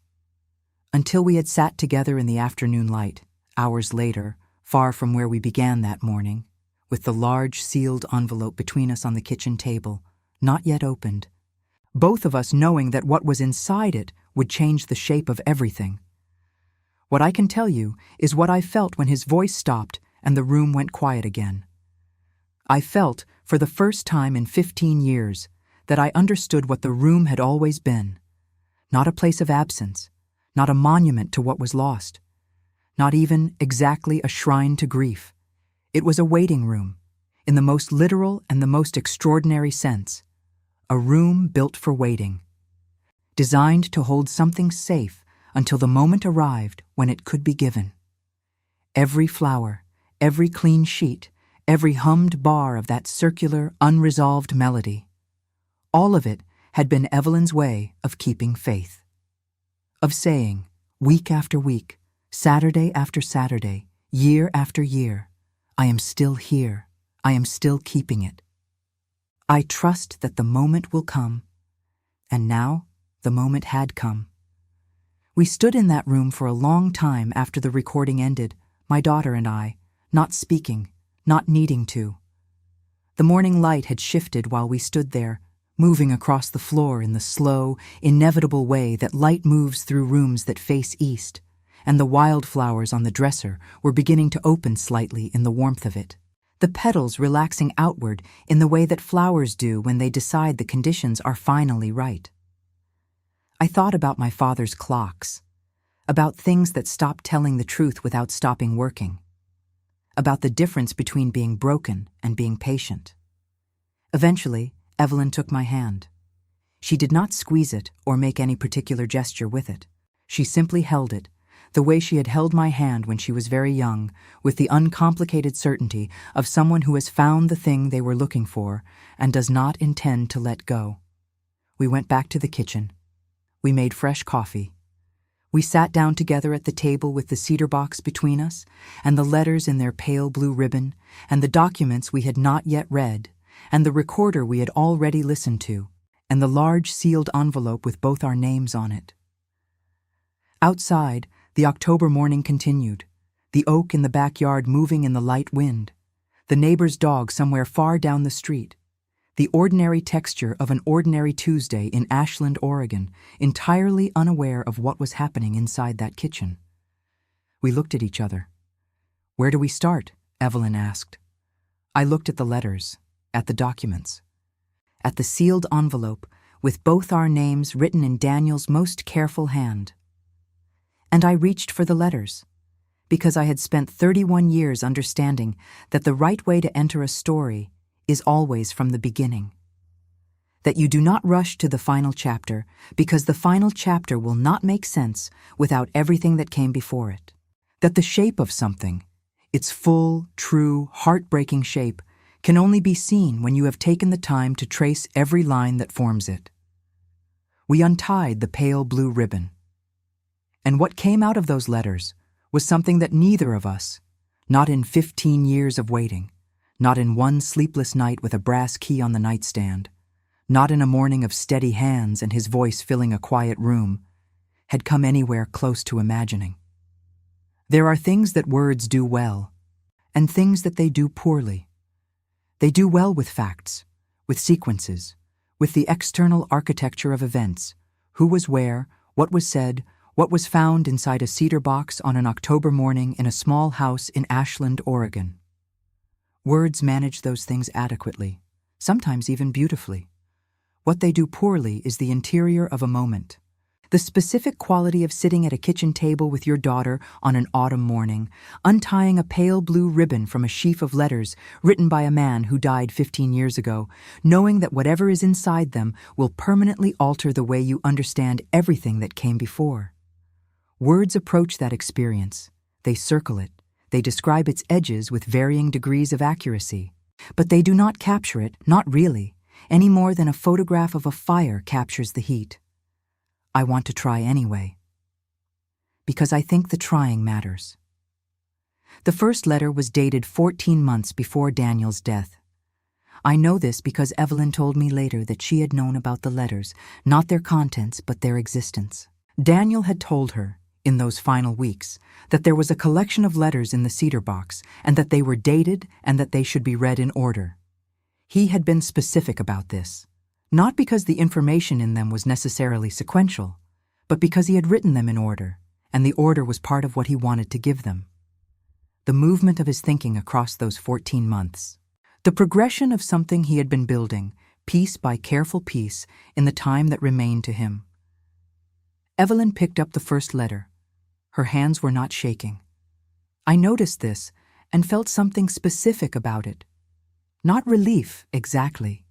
S1: until we had sat together in the afternoon light, hours later, far from where we began that morning, with the large sealed envelope between us on the kitchen table, not yet opened, both of us knowing that what was inside it would change the shape of everything. What I can tell you is what I felt when his voice stopped and the room went quiet again. I felt, for the first time in 15 years, that I understood what the room had always been. Not a place of absence, not a monument to what was lost, not even exactly a shrine to grief. It was a waiting room, in the most literal and the most extraordinary sense. A room built for waiting, designed to hold something safe until the moment arrived when it could be given. Every flower, every clean sheet, every hummed bar of that circular, unresolved melody. All of it had been Evelyn's way of keeping faith. Of saying, week after week, Saturday after Saturday, year after year, I am still here, I am still keeping it. I trust that the moment will come. And now, the moment had come. We stood in that room for a long time after the recording ended, my daughter and I, not speaking, not needing to. The morning light had shifted while we stood there, moving across the floor in the slow, inevitable way that light moves through rooms that face east, and the wildflowers on the dresser were beginning to open slightly in the warmth of it, the petals relaxing outward in the way that flowers do when they decide the conditions are finally right. I thought about my father's clocks, about things that stopped telling the truth without stopping working, about the difference between being broken and being patient. Eventually, Evelyn took my hand. She did not squeeze it or make any particular gesture with it. She simply held it, the way she had held my hand when she was very young, with the uncomplicated certainty of someone who has found the thing they were looking for and does not intend to let go. We went back to the kitchen. We made fresh coffee. We sat down together at the table with the cedar box between us, and the letters in their pale blue ribbon, and the documents we had not yet read, and the recorder we had already listened to, and the large sealed envelope with both our names on it. Outside, the October morning continued, the oak in the backyard moving in the light wind, the neighbor's dog somewhere far down the street, the ordinary texture of an ordinary Tuesday in Ashland, Oregon, entirely unaware of what was happening inside that kitchen. We looked at each other. "Where do we start?" Evelyn asked. I looked at the letters, at the documents, at the sealed envelope with both our names written in Daniel's most careful hand. And I reached for the letters, because I had spent 31 years understanding that the right way to enter a story is always from the beginning. That you do not rush to the final chapter, because the final chapter will not make sense without everything that came before it. That the shape of something, its full, true, heartbreaking shape, can only be seen when you have taken the time to trace every line that forms it. We untied the pale blue ribbon. And what came out of those letters was something that neither of us, not in 15 years of waiting, not in one sleepless night with a brass key on the nightstand, not in a morning of steady hands and his voice filling a quiet room, had come anywhere close to imagining. There are things that words do well, and things that they do poorly. They do well with facts, with sequences, with the external architecture of events, who was where, what was said, what was found inside a cedar box on an October morning in a small house in Ashland, Oregon. Words manage those things adequately, sometimes even beautifully. What they do poorly is the interior of a moment. The specific quality of sitting at a kitchen table with your daughter on an autumn morning, untying a pale blue ribbon from a sheaf of letters written by a man who died 15 years ago, knowing that whatever is inside them will permanently alter the way you understand everything that came before. Words approach that experience. They circle it. They describe its edges with varying degrees of accuracy. But they do not capture it, not really, any more than a photograph of a fire captures the heat. I want to try anyway, because I think the trying matters. The first letter was dated 14 months before Daniel's death. I know this because Evelyn told me later that she had known about the letters, not their contents, but their existence. Daniel had told her, in those final weeks, that there was a collection of letters in the cedar box and that they were dated and that they should be read in order. He had been specific about this. Not because the information in them was necessarily sequential, but because he had written them in order, and the order was part of what he wanted to give them. The movement of his thinking across those 14 months. The progression of something he had been building, piece by careful piece, in the time that remained to him. Evelyn picked up the first letter. Her hands were not shaking. I noticed this and felt something specific about it. Not relief, exactly,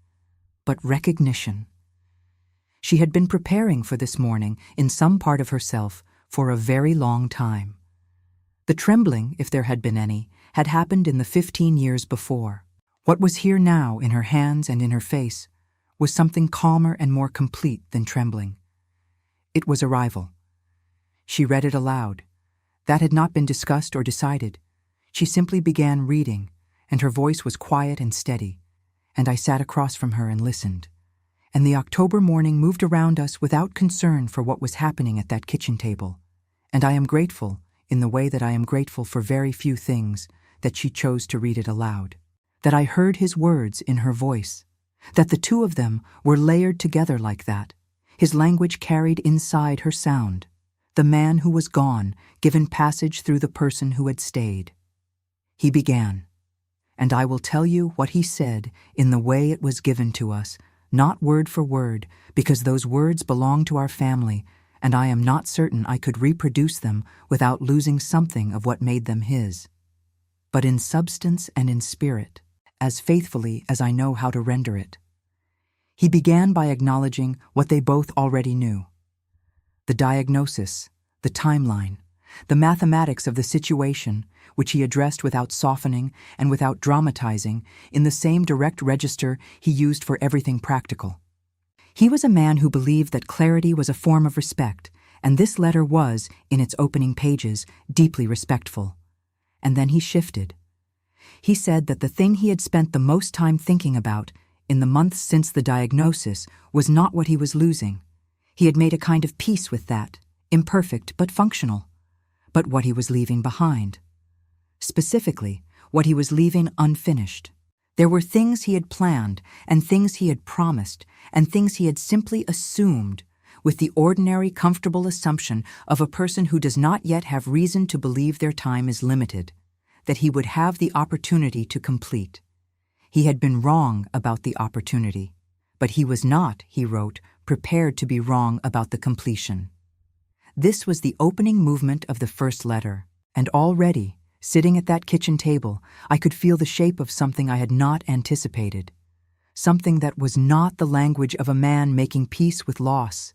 S1: but recognition. She had been preparing for this morning in some part of herself for a very long time. The trembling, if there had been any, had happened in the 15 years before. What was here now in her hands and in her face was something calmer and more complete than trembling. It was arrival. She read it aloud. That had not been discussed or decided. She simply began reading, and her voice was quiet and steady, and I sat across from her and listened. And the October morning moved around us without concern for what was happening at that kitchen table. And I am grateful, in the way that I am grateful for very few things, that she chose to read it aloud. That I heard his words in her voice. That the two of them were layered together like that. His language carried inside her sound. The man who was gone, given passage through the person who had stayed. He began. And I will tell you what he said in the way it was given to us, not word for word, because those words belong to our family, and I am not certain I could reproduce them without losing something of what made them his. But in substance and in spirit, as faithfully as I know how to render it. He began by acknowledging what they both already knew. The diagnosis, the timeline, the mathematics of the situation, which he addressed without softening and without dramatizing, in the same direct register he used for everything practical. He was a man who believed that clarity was a form of respect, and this letter was, in its opening pages, deeply respectful. And then he shifted. He said that the thing he had spent the most time thinking about, in the months since the diagnosis, was not what he was losing. He had made a kind of peace with that, imperfect but functional, but what he was leaving behind. Specifically, what he was leaving unfinished. There were things he had planned, and things he had promised, and things he had simply assumed, with the ordinary, comfortable assumption of a person who does not yet have reason to believe their time is limited, that he would have the opportunity to complete. He had been wrong about the opportunity, but he was not, he wrote, prepared to be wrong about the completion. This was the opening movement of the first letter, and already, sitting at that kitchen table, I could feel the shape of something I had not anticipated, something that was not the language of a man making peace with loss,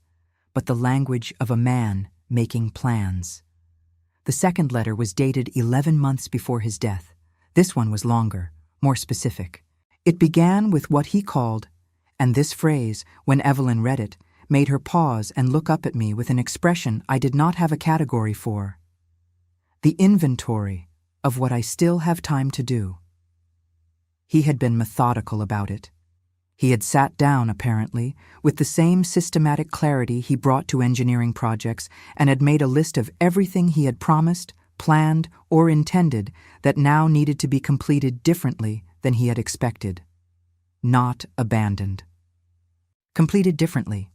S1: but the language of a man making plans. The second letter was dated 11 months before his death. This one was longer, more specific. It began with what he called, and this phrase, when Evelyn read it, made her pause and look up at me with an expression I did not have a category for. The inventory of what I still have time to do. He had been methodical about it. He had sat down, apparently, with the same systematic clarity he brought to engineering projects and had made a list of everything he had promised, planned, or intended that now needed to be completed differently than he had expected. Not abandoned. Completed differently.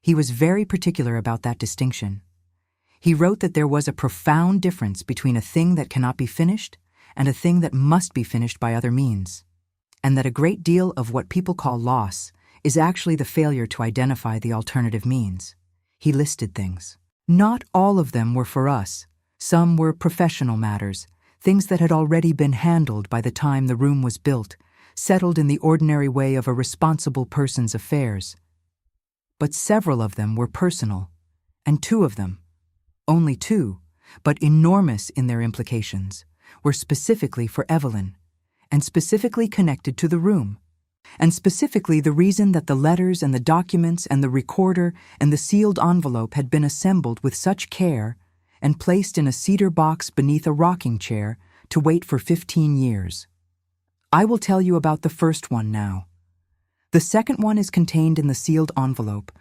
S1: He was very particular about that distinction. He wrote that there was a profound difference between a thing that cannot be finished and a thing that must be finished by other means, and that a great deal of what people call loss is actually the failure to identify the alternative means. He listed things. Not all of them were for us. Some were professional matters, things that had already been handled by the time the room was built, settled in the ordinary way of a responsible person's affairs. But several of them were personal, and two of them, only two, but enormous in their implications, were specifically for Evelyn, and specifically connected to the room, and specifically the reason that the letters and the documents and the recorder and the sealed envelope had been assembled with such care and placed in a cedar box beneath a rocking chair to wait for 15 years. I will tell you about the first one now. The second one is contained in the sealed envelope,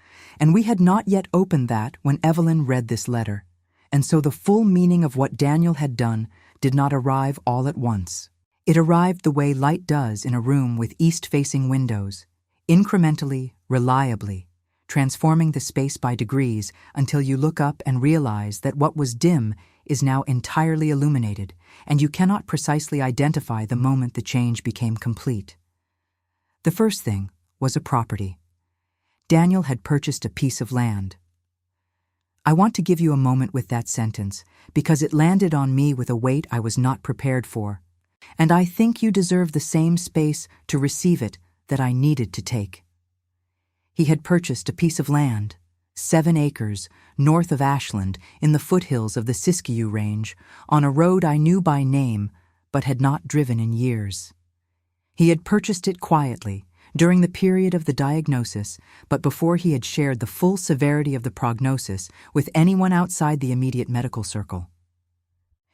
S1: and we had not yet opened that when Evelyn read this letter, and so the full meaning of what Daniel had done did not arrive all at once. It arrived the way light does in a room with east-facing windows, incrementally, reliably, transforming the space by degrees until you look up and realize that what was dim is now entirely illuminated, and you cannot precisely identify the moment the change became complete. The first thing was a property. Daniel had purchased a piece of land. I want to give you a moment with that sentence because it landed on me with a weight I was not prepared for, and I think you deserve the same space to receive it that I needed to take. He had purchased a piece of land, 7 acres, north of Ashland, in the foothills of the Siskiyou Range, on a road I knew by name but had not driven in years. He had purchased it quietly, during the period of the diagnosis, but before he had shared the full severity of the prognosis with anyone outside the immediate medical circle.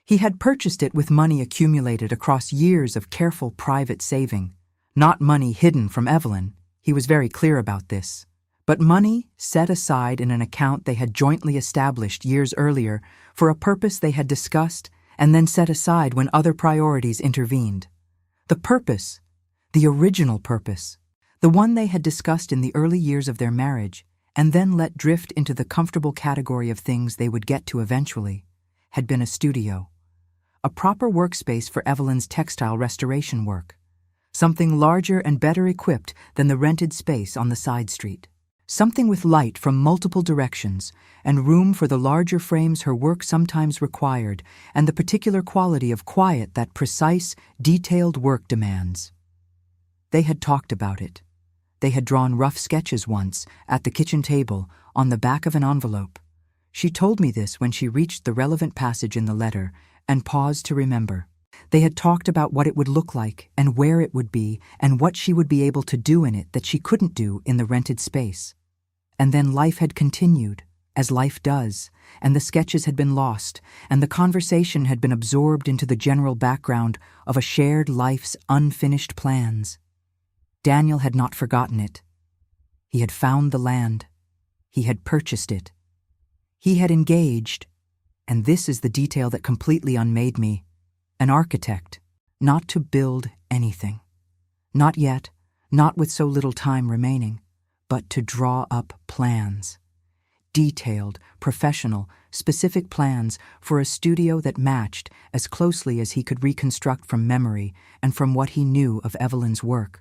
S1: He had purchased it with money accumulated across years of careful private saving, not money hidden from Evelyn, he was very clear about this, but money set aside in an account they had jointly established years earlier for a purpose they had discussed and then set aside when other priorities intervened. The purpose, the original purpose, the one they had discussed in the early years of their marriage and then let drift into the comfortable category of things they would get to eventually, had been a studio, a proper workspace for Evelyn's textile restoration work, something larger and better equipped than the rented space on the side street, something with light from multiple directions and room for the larger frames her work sometimes required and the particular quality of quiet that precise, detailed work demands. They had talked about it. They had drawn rough sketches once, at the kitchen table, on the back of an envelope. She told me this when she reached the relevant passage in the letter and paused to remember. They had talked about what it would look like and where it would be and what she would be able to do in it that she couldn't do in the rented space. And then life had continued, as life does, and the sketches had been lost, and the conversation had been absorbed into the general background of a shared life's unfinished plans. Daniel had not forgotten it. He had found the land. He had purchased it. He had engaged, and this is the detail that completely unmade me, an architect, not to build anything. Not yet, not with so little time remaining, but to draw up plans. Detailed, professional, specific plans for a studio that matched as closely as he could reconstruct from memory and from what he knew of Evelyn's work.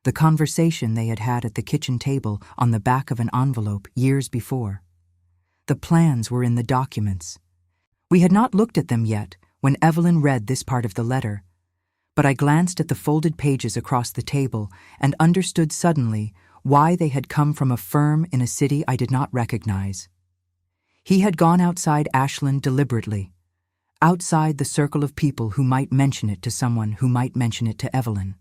S1: The conversation they had had at the kitchen table on the back of an envelope years before. The plans were in the documents. We had not looked at them yet when Evelyn read this part of the letter, but I glanced at the folded pages across the table and understood suddenly why they had come from a firm in a city I did not recognize. He had gone outside Ashland deliberately, outside the circle of people who might mention it to someone who might mention it to Evelyn.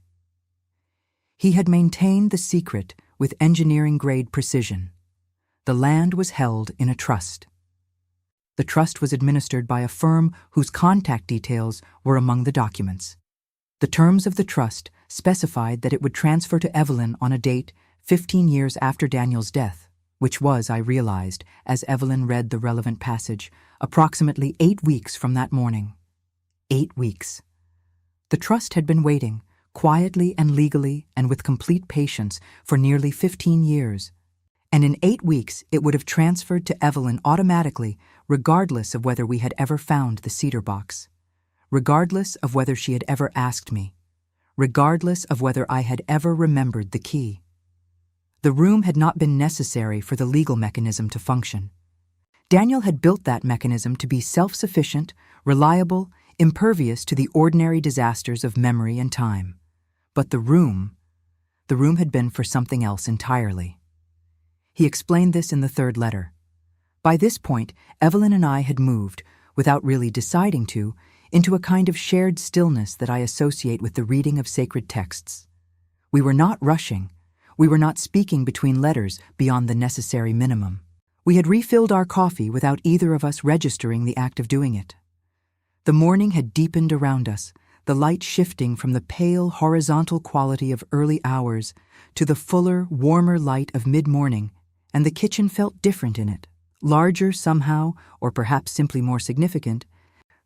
S1: He had maintained the secret with engineering-grade precision. The land was held in a trust. The trust was administered by a firm whose contact details were among the documents. The terms of the trust specified that it would transfer to Evelyn on a date 15 years after Daniel's death, which was, I realized, as Evelyn read the relevant passage, approximately 8 weeks from that morning. 8 weeks. The trust had been waiting, quietly and legally and with complete patience, for nearly 15 years. And in 8 weeks it would have transferred to Evelyn automatically, regardless of whether we had ever found the cedar box, regardless of whether she had ever asked me, regardless of whether I had ever remembered the key. The room had not been necessary for the legal mechanism to function. Daniel had built that mechanism to be self-sufficient, reliable, impervious to the ordinary disasters of memory and time. But the room had been for something else entirely. He explained this in the third letter. By this point, Evelyn and I had moved, without really deciding to, into a kind of shared stillness that I associate with the reading of sacred texts. We were not rushing. We were not speaking between letters beyond the necessary minimum. We had refilled our coffee without either of us registering the act of doing it. The morning had deepened around us, the light shifting from the pale, horizontal quality of early hours to the fuller, warmer light of mid-morning, and the kitchen felt different in it, larger somehow, or perhaps simply more significant,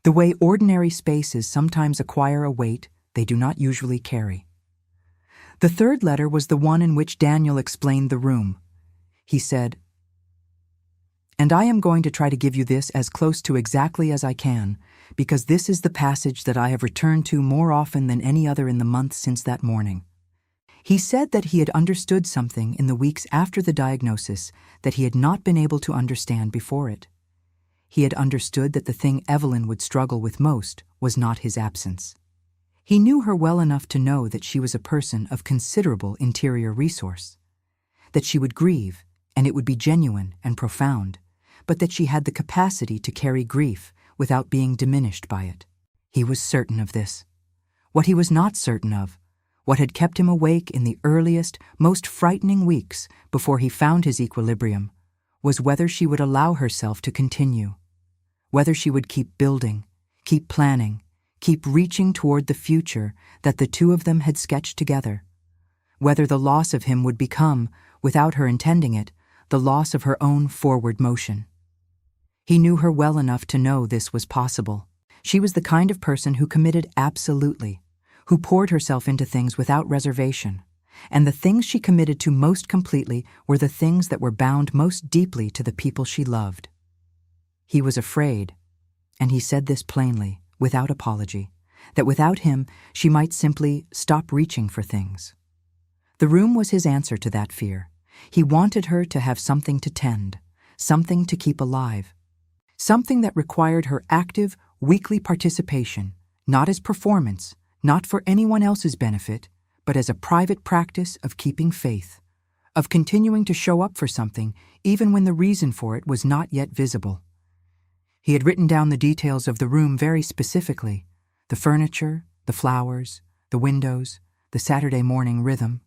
S1: the way ordinary spaces sometimes acquire a weight they do not usually carry. The third letter was the one in which Daniel explained the room. He said, "And I am going to try to give you this as close to exactly as I can, because this is the passage that I have returned to more often than any other in the months since that morning." He said that he had understood something in the weeks after the diagnosis that he had not been able to understand before it. He had understood that the thing Evelyn would struggle with most was not his absence. He knew her well enough to know that she was a person of considerable interior resource, that she would grieve, and it would be genuine and profound, but that she had the capacity to carry grief without being diminished by it. He was certain of this. What he was not certain of, what had kept him awake in the earliest, most frightening weeks before he found his equilibrium, was whether she would allow herself to continue, whether she would keep building, keep planning, keep reaching toward the future that the two of them had sketched together, whether the loss of him would become, without her intending it, the loss of her own forward motion. He knew her well enough to know this was possible. She was the kind of person who committed absolutely, who poured herself into things without reservation, and the things she committed to most completely were the things that were bound most deeply to the people she loved. He was afraid, and he said this plainly, without apology, that without him she might simply stop reaching for things. The room was his answer to that fear. He wanted her to have something to tend, something to keep alive, something that required her active, weekly participation, not as performance, not for anyone else's benefit, but as a private practice of keeping faith, of continuing to show up for something even when the reason for it was not yet visible. He had written down the details of the room very specifically, the furniture, the flowers, the windows, the Saturday morning rhythm,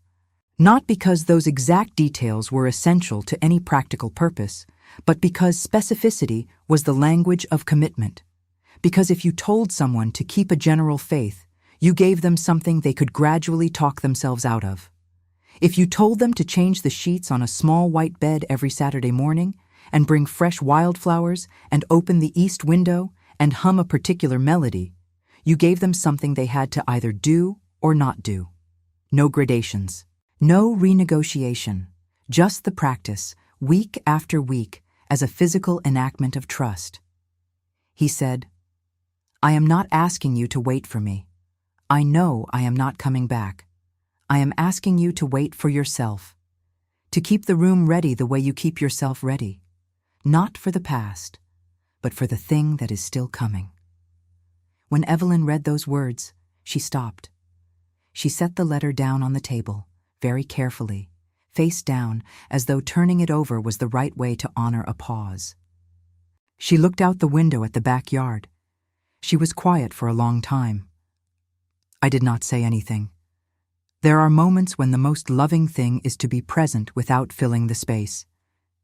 S1: not because those exact details were essential to any practical purpose, but because specificity was the language of commitment. Because if you told someone to keep a general faith, you gave them something they could gradually talk themselves out of. If you told them to change the sheets on a small white bed every Saturday morning, and bring fresh wildflowers, and open the east window, and hum a particular melody, you gave them something they had to either do or not do. No gradations, no renegotiation, just the practice, week after week, as a physical enactment of trust. He said, "I am not asking you to wait for me. I know I am not coming back. I am asking you to wait for yourself, to keep the room ready the way you keep yourself ready, not for the past, but for the thing that is still coming." When Evelyn read those words, she stopped. She set the letter down on the table, very carefully, face down, as though turning it over was the right way to honor a pause. She looked out the window at the backyard. She was quiet for a long time. I did not say anything. There are moments when the most loving thing is to be present without filling the space,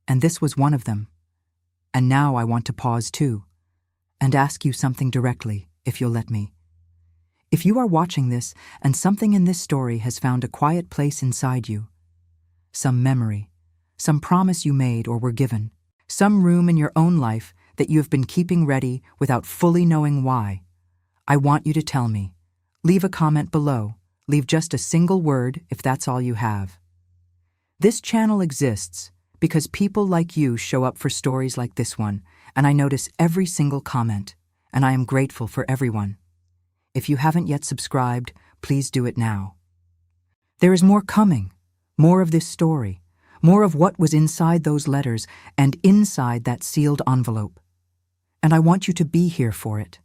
S1: and this was one of them. And now I want to pause too, and ask you something directly, if you'll let me. If you are watching this and something in this story has found a quiet place inside you, some memory, some promise you made or were given, some room in your own life that you have been keeping ready without fully knowing why, I want you to tell me. Leave a comment below. Leave just a single word if that's all you have. This channel exists because people like you show up for stories like this one, and I notice every single comment, and I am grateful for everyone. If you haven't yet subscribed, please do it now. There is more coming, more of this story, more of what was inside those letters and inside that sealed envelope. And I want you to be here for it.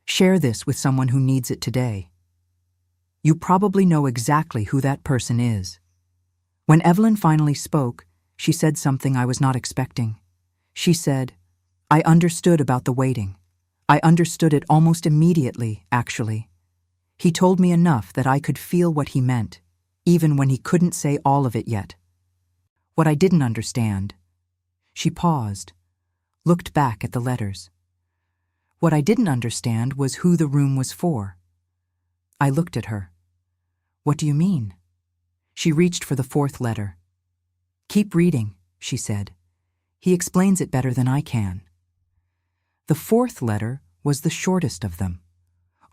S1: Share this with someone who needs it today. You probably know exactly who that person is. When Evelyn finally spoke, she said something I was not expecting. She said, "I understood about the waiting. I understood it almost immediately, actually. He told me enough that I could feel what he meant, even when he couldn't say all of it yet. What I didn't understand." She paused, looked back at the letters. What I didn't understand was who the room was for. I looked at her. "What do you mean?" She reached for the fourth letter. "Keep reading," she said. "He explains it better than I can." The fourth letter was the shortest of them.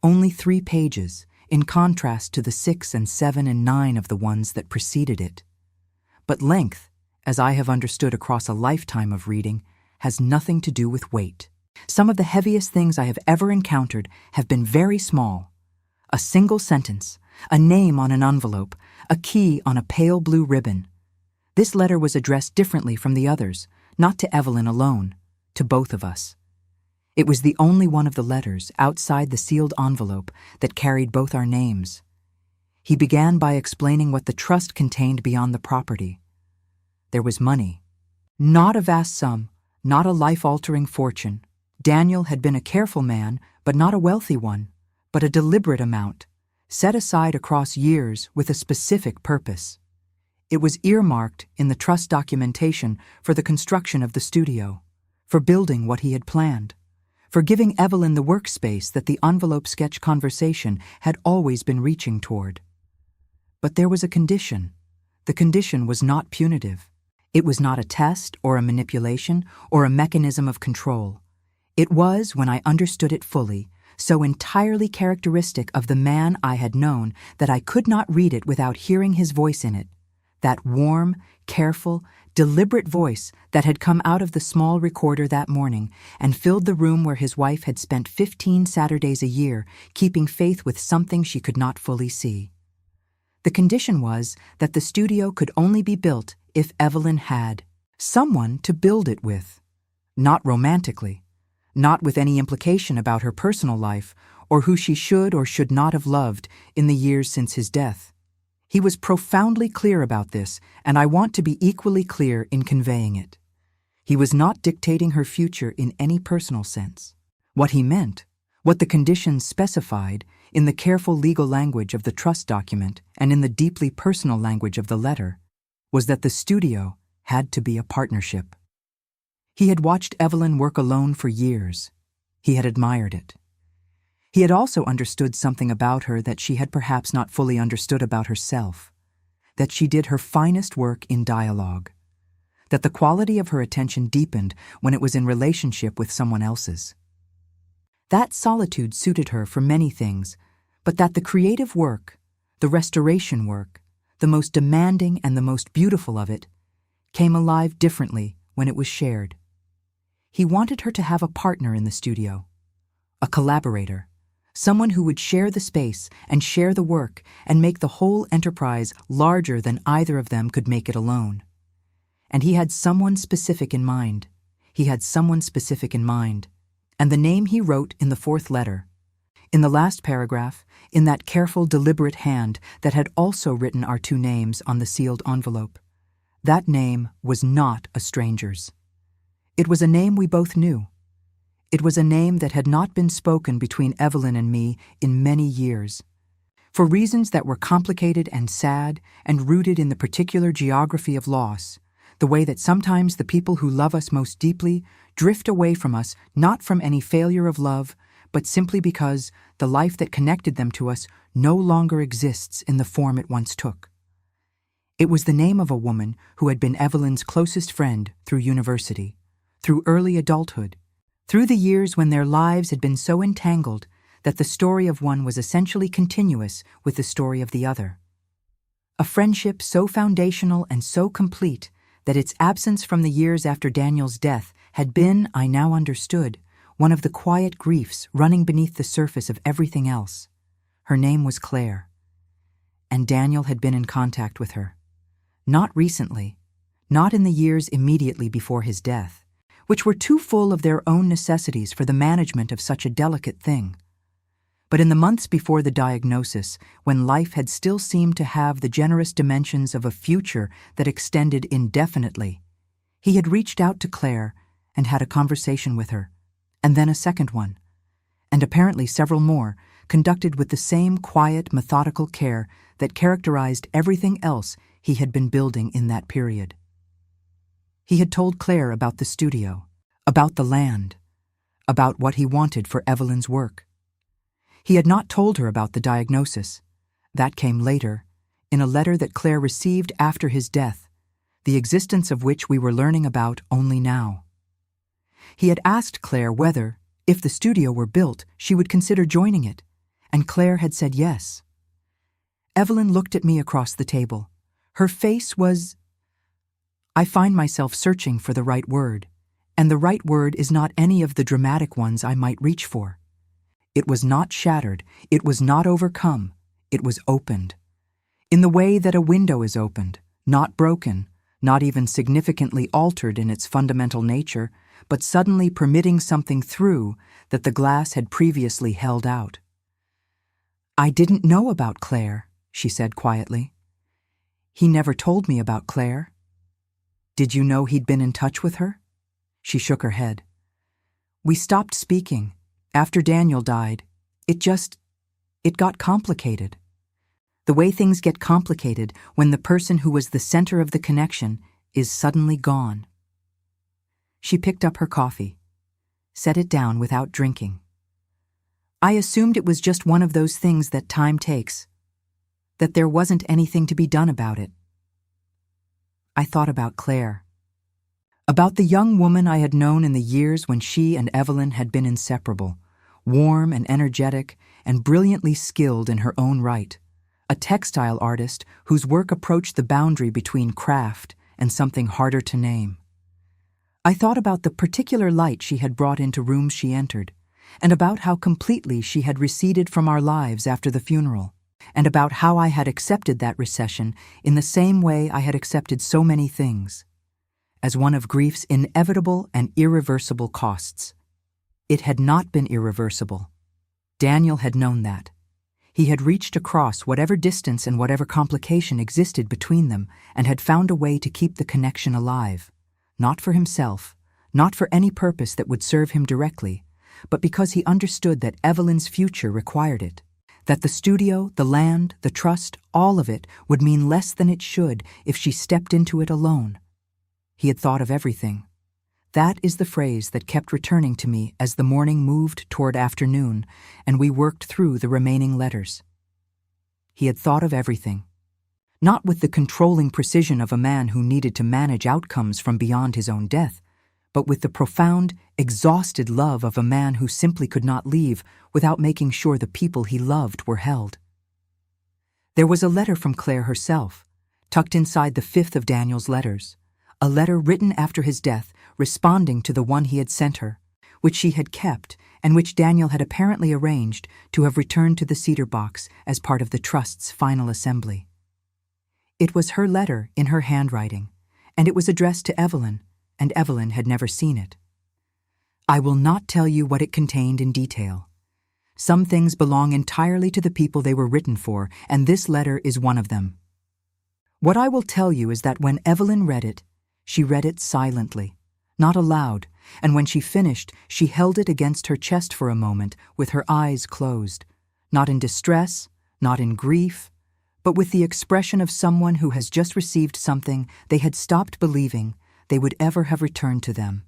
S1: Only 3 pages, in contrast to the 6 and 7 and 9 of the ones that preceded it. But length, as I have understood across a lifetime of reading, has nothing to do with weight. Some of the heaviest things I have ever encountered have been very small. A single sentence, a name on an envelope, a key on a pale blue ribbon. This letter was addressed differently from the others, not to Evelyn alone, to both of us. It was the only one of the letters outside the sealed envelope that carried both our names. He began by explaining what the trust contained beyond the property. there was money. Not a vast sum, not a life-altering fortune. Daniel had been a careful man, but not a wealthy one, but a deliberate amount, set aside across years with a specific purpose. It was earmarked in the trust documentation for the construction of the studio, for building what he had planned, for giving Evelyn the workspace that the envelope sketch conversation had always been reaching toward. But there was a condition. The condition was not punitive. It was not a test or a manipulation or a mechanism of control. It was, when I understood it fully, so entirely characteristic of the man I had known that I could not read it without hearing his voice in it, that warm, careful, deliberate voice that had come out of the small recorder that morning and filled the room where his wife had spent 15 Saturdays a year keeping faith with something she could not fully see. The condition was that the studio could only be built if Evelyn had someone to build it with. Not romantically, not with any implication about her personal life or who she should or should not have loved in the years since his death. He was profoundly clear about this, and I want to be equally clear in conveying it. He was not dictating her future in any personal sense. What he meant, what the conditions specified, in the careful legal language of the trust document and in the deeply personal language of the letter, was that the studio had to be a partnership. He had watched Evelyn work alone for years. He had admired it. He had also understood something about her that she had perhaps not fully understood about herself, that she did her finest work in dialogue, that the quality of her attention deepened when it was in relationship with someone else's. That solitude suited her for many things, but that the creative work, the restoration work, the most demanding and the most beautiful of it, came alive differently when it was shared. He wanted her to have a partner in the studio, a collaborator, someone who would share the space and share the work and make the whole enterprise larger than either of them could make it alone. And he had someone specific in mind. And the name he wrote in the fourth letter, in the last paragraph, in that careful, deliberate hand that had also written our two names on the sealed envelope, that name was not a stranger's. It was a name we both knew. It was a name that had not been spoken between Evelyn and me in many years. For reasons that were complicated and sad and rooted in the particular geography of loss, the way that sometimes the people who love us most deeply drift away from us not from any failure of love, but simply because the life that connected them to us no longer exists in the form it once took. It was the name of a woman who had been Evelyn's closest friend through university, through early adulthood, through the years when their lives had been so entangled that the story of one was essentially continuous with the story of the other. A friendship so foundational and so complete that its absence from the years after Daniel's death had been, I now understood, one of the quiet griefs running beneath the surface of everything else. Her name was Claire, and Daniel had been in contact with her. Not recently, not in the years immediately before his death, which were too full of their own necessities for the management of such a delicate thing. But in the months before the diagnosis, when life had still seemed to have the generous dimensions of a future that extended indefinitely, he had reached out to Claire and had a conversation with her, and then a second one, and apparently several more, conducted with the same quiet, methodical care that characterized everything else he had been building in that period. He had told Claire about the studio, about the land, about what he wanted for Evelyn's work. He had not told her about the diagnosis. That came later, in a letter that Claire received after his death, the existence of which we were learning about only now. He had asked Claire whether, if the studio were built, she would consider joining it, and Claire had said yes. Evelyn looked at me across the table. Her face was... I find myself searching for the right word, and the right word is not any of the dramatic ones I might reach for. It was not shattered, it was not overcome, it was opened. In the way that a window is opened, not broken, not even significantly altered in its fundamental nature, but suddenly permitting something through that the glass had previously held out. "I didn't know about Claire," she said quietly. "He never told me about Claire." Did you know he'd been in touch with her? She shook her head. We stopped speaking. After Daniel died, it got complicated. The way things get complicated when the person who was the center of the connection is suddenly gone. She picked up her coffee, set it down without drinking. I assumed it was just one of those things that time takes, that there wasn't anything to be done about it. I thought about Claire, about the young woman I had known in the years when she and Evelyn had been inseparable, warm and energetic and brilliantly skilled in her own right, a textile artist whose work approached the boundary between craft and something harder to name. I thought about the particular light she had brought into rooms she entered, and about how completely she had receded from our lives after the funeral, and about how I had accepted that recession in the same way I had accepted so many things, as one of grief's inevitable and irreversible costs. It had not been irreversible. Daniel had known that. He had reached across whatever distance and whatever complication existed between them and had found a way to keep the connection alive, not for himself, not for any purpose that would serve him directly, but because he understood that Evelyn's future required it, that the studio, the land, the trust, all of it would mean less than it should if she stepped into it alone. He had thought of everything. That is the phrase that kept returning to me as the morning moved toward afternoon and we worked through the remaining letters. He had thought of everything, not with the controlling precision of a man who needed to manage outcomes from beyond his own death, but with the profound, exhausted love of a man who simply could not leave without making sure the people he loved were held. There was a letter from Claire herself, tucked inside the fifth of Daniel's letters, a letter written after his death responding to the one he had sent her, which she had kept and which Daniel had apparently arranged to have returned to the cedar box as part of the trust's final assembly. It was her letter in her handwriting, and it was addressed to Evelyn, and Evelyn had never seen it. I will not tell you what it contained in detail. Some things belong entirely to the people they were written for, and this letter is one of them. What I will tell you is that when Evelyn read it, she read it silently, not aloud, and when she finished, she held it against her chest for a moment with her eyes closed, not in distress, not in grief, but with the expression of someone who has just received something they had stopped believing they would ever have returned to them.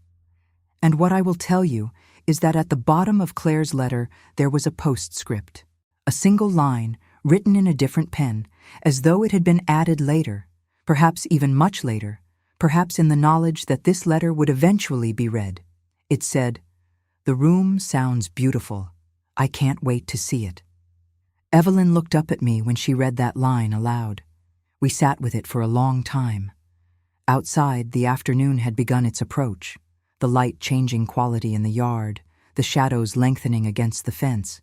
S1: And what I will tell you is that at the bottom of Claire's letter there was a postscript, a single line written in a different pen, as though it had been added later, perhaps even much later, perhaps in the knowledge that this letter would eventually be read. It said, "The room sounds beautiful. I can't wait to see it." Evelyn looked up at me when she read that line aloud. We sat with it for a long time. Outside, the afternoon had begun its approach, the light changing quality in the yard, the shadows lengthening against the fence,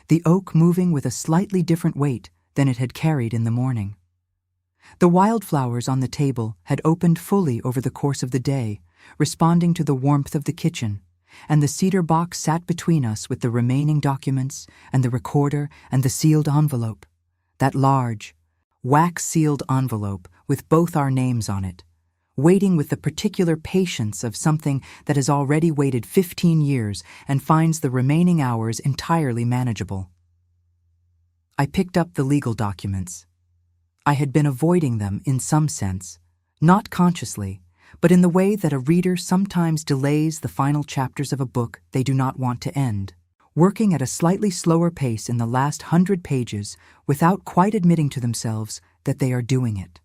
S1: the oak moving with a slightly different weight than it had carried in the morning. The wildflowers on the table had opened fully over the course of the day, responding to the warmth of the kitchen, and the cedar box sat between us with the remaining documents and the recorder and the sealed envelope, that large, wax-sealed envelope with both our names on it, waiting with the particular patience of something that has already waited 15 years and finds the remaining hours entirely manageable. I picked up the legal documents. I had been avoiding them in some sense, not consciously, but in the way that a reader sometimes delays the final chapters of a book they do not want to end, working at a slightly slower pace in the last 100 pages without quite admitting to themselves that they are doing it.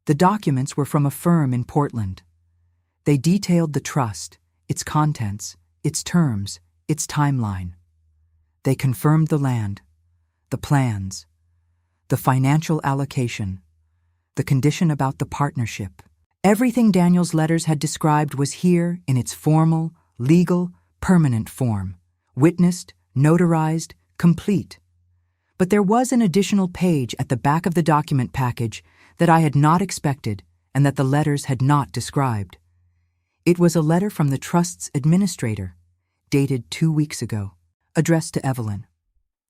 S1: The documents were from a firm in Portland. They detailed the trust, its contents, its terms, its timeline. They confirmed the land, the plans, the financial allocation, the condition about the partnership. Everything Daniel's letters had described was here in its formal, legal, permanent form, witnessed, notarized, complete. But there was an additional page at the back of the document package that I had not expected and that the letters had not described. It was a letter from the trust's administrator, dated 2 weeks ago, addressed to Evelyn.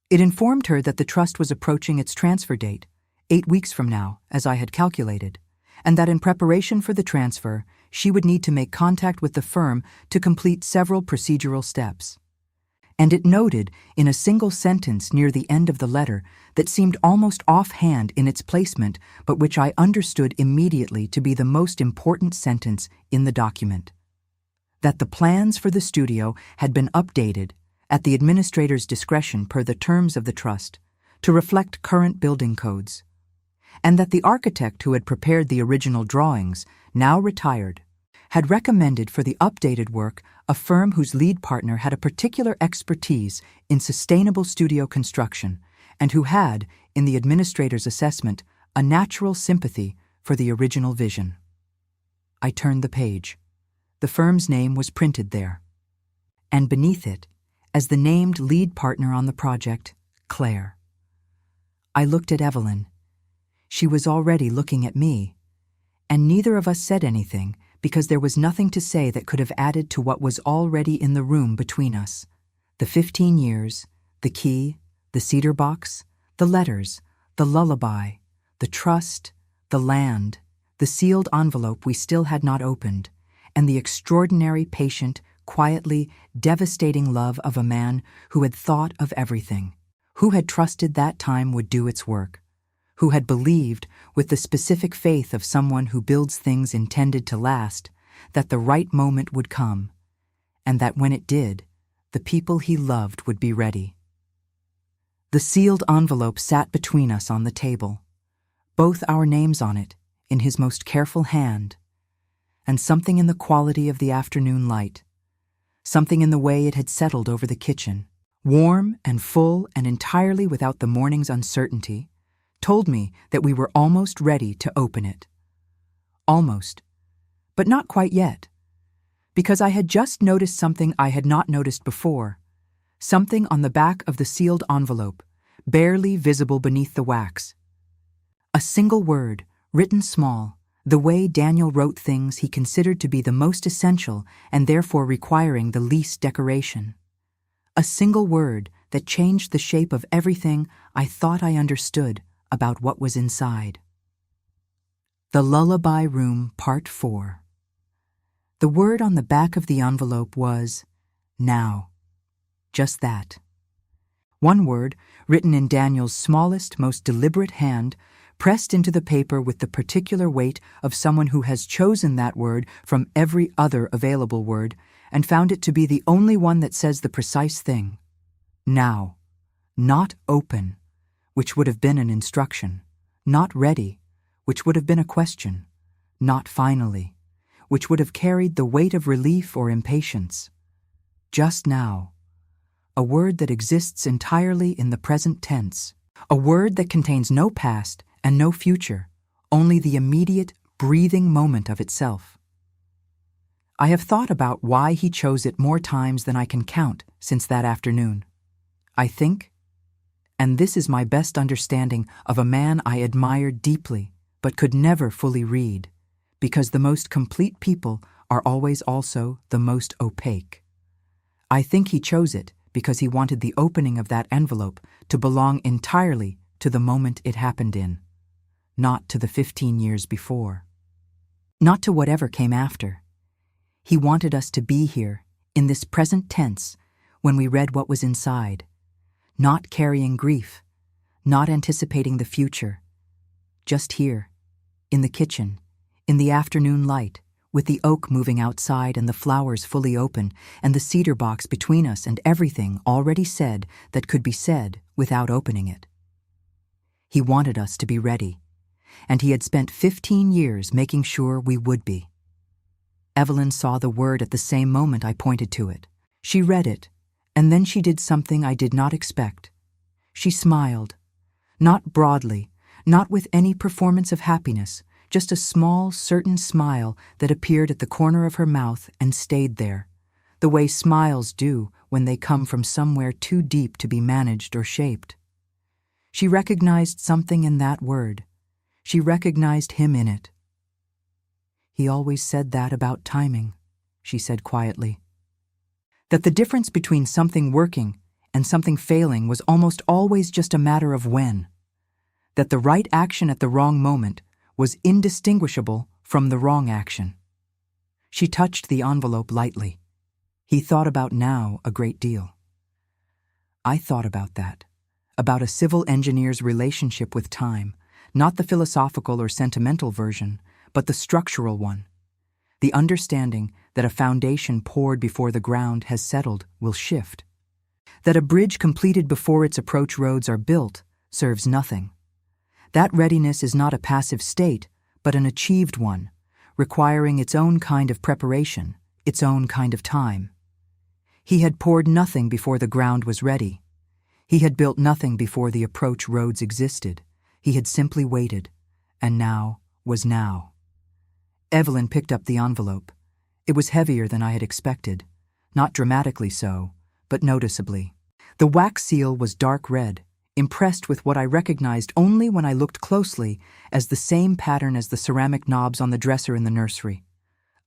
S1: It informed her that the trust was approaching its transfer date, 8 weeks from now, as I had calculated, and that in preparation for the transfer, she would need to make contact with the firm to complete several procedural steps. And it noted, in a single sentence near the end of the letter that seemed almost offhand in its placement, but which I understood immediately to be the most important sentence in the document, that the plans for the studio had been updated at the administrator's discretion per the terms of the trust to reflect current building codes, and that the architect who had prepared the original drawings, now retired, had recommended for the updated work a firm whose lead partner had a particular expertise in sustainable studio construction and who had, in the administrator's assessment, a natural sympathy for the original vision. I turned the page. The firm's name was printed there. And beneath it, as the named lead partner on the project, Claire. I looked at Evelyn. She was already looking at me, and neither of us said anything because there was nothing to say that could have added to what was already in the room between us. The 15 years, the key, the cedar box, the letters, the lullaby, the trust, the land, the sealed envelope we still had not opened, and the extraordinary, patient, quietly devastating love of a man who had thought of everything, who had trusted that time would do its work, who had believed, with the specific faith of someone who builds things intended to last, that the right moment would come, and that when it did, the people he loved would be ready. The sealed envelope sat between us on the table, both our names on it, in his most careful hand, and something in the quality of the afternoon light, something in the way it had settled over the kitchen, warm and full and entirely without the morning's uncertainty, told me that we were almost ready to open it. Almost, but not quite yet, because I had just noticed something I had not noticed before, something on the back of the sealed envelope, barely visible beneath the wax. A single word, written small, the way Daniel wrote things he considered to be the most essential and therefore requiring the least decoration. A single word that changed the shape of everything I thought I understood about what was inside. The Lullaby Room, Part 4. The word on the back of the envelope was, now. Just that. One word, written in Daniel's smallest, most deliberate hand, pressed into the paper with the particular weight of someone who has chosen that word from every other available word and found it to be the only one that says the precise thing. Now. Not open, which would have been an instruction, not ready, which would have been a question, not finally, which would have carried the weight of relief or impatience. Just now. A word that exists entirely in the present tense, a word that contains no past and no future, only the immediate, breathing moment of itself. I have thought about why he chose it more times than I can count since that afternoon. I think, and this is my best understanding of a man I admired deeply but could never fully read, because the most complete people are always also the most opaque. I think he chose it because he wanted the opening of that envelope to belong entirely to the moment it happened in, not to the 15 years before, not to whatever came after. He wanted us to be here, in this present tense, when we read what was inside, not carrying grief, not anticipating the future, just here, in the kitchen, in the afternoon light, with the oak moving outside and the flowers fully open and the cedar box between us and everything already said that could be said without opening it. He wanted us to be ready, and he had spent 15 years making sure we would be. Evelyn saw the word at the same moment I pointed to it. She read it, and then she did something I did not expect. She smiled, not broadly, not with any performance of happiness, just a small, certain smile that appeared at the corner of her mouth and stayed there, the way smiles do when they come from somewhere too deep to be managed or shaped. She recognized something in that word. She recognized him in it. He always said that about timing, she said quietly. That the difference between something working and something failing was almost always just a matter of when. That the right action at the wrong moment was indistinguishable from the wrong action. She touched the envelope lightly. He thought about now a great deal. I thought about that, about a civil engineer's relationship with time, not the philosophical or sentimental version, but the structural one. The understanding that a foundation poured before the ground has settled will shift. That a bridge completed before its approach roads are built serves nothing. That readiness is not a passive state, but an achieved one, requiring its own kind of preparation, its own kind of time. He had poured nothing before the ground was ready. He had built nothing before the approach roads existed. He had simply waited, and now was now. Evelyn picked up the envelope. It was heavier than I had expected, not dramatically so, but noticeably. The wax seal was dark red, impressed with what I recognized only when I looked closely as the same pattern as the ceramic knobs on the dresser in the nursery.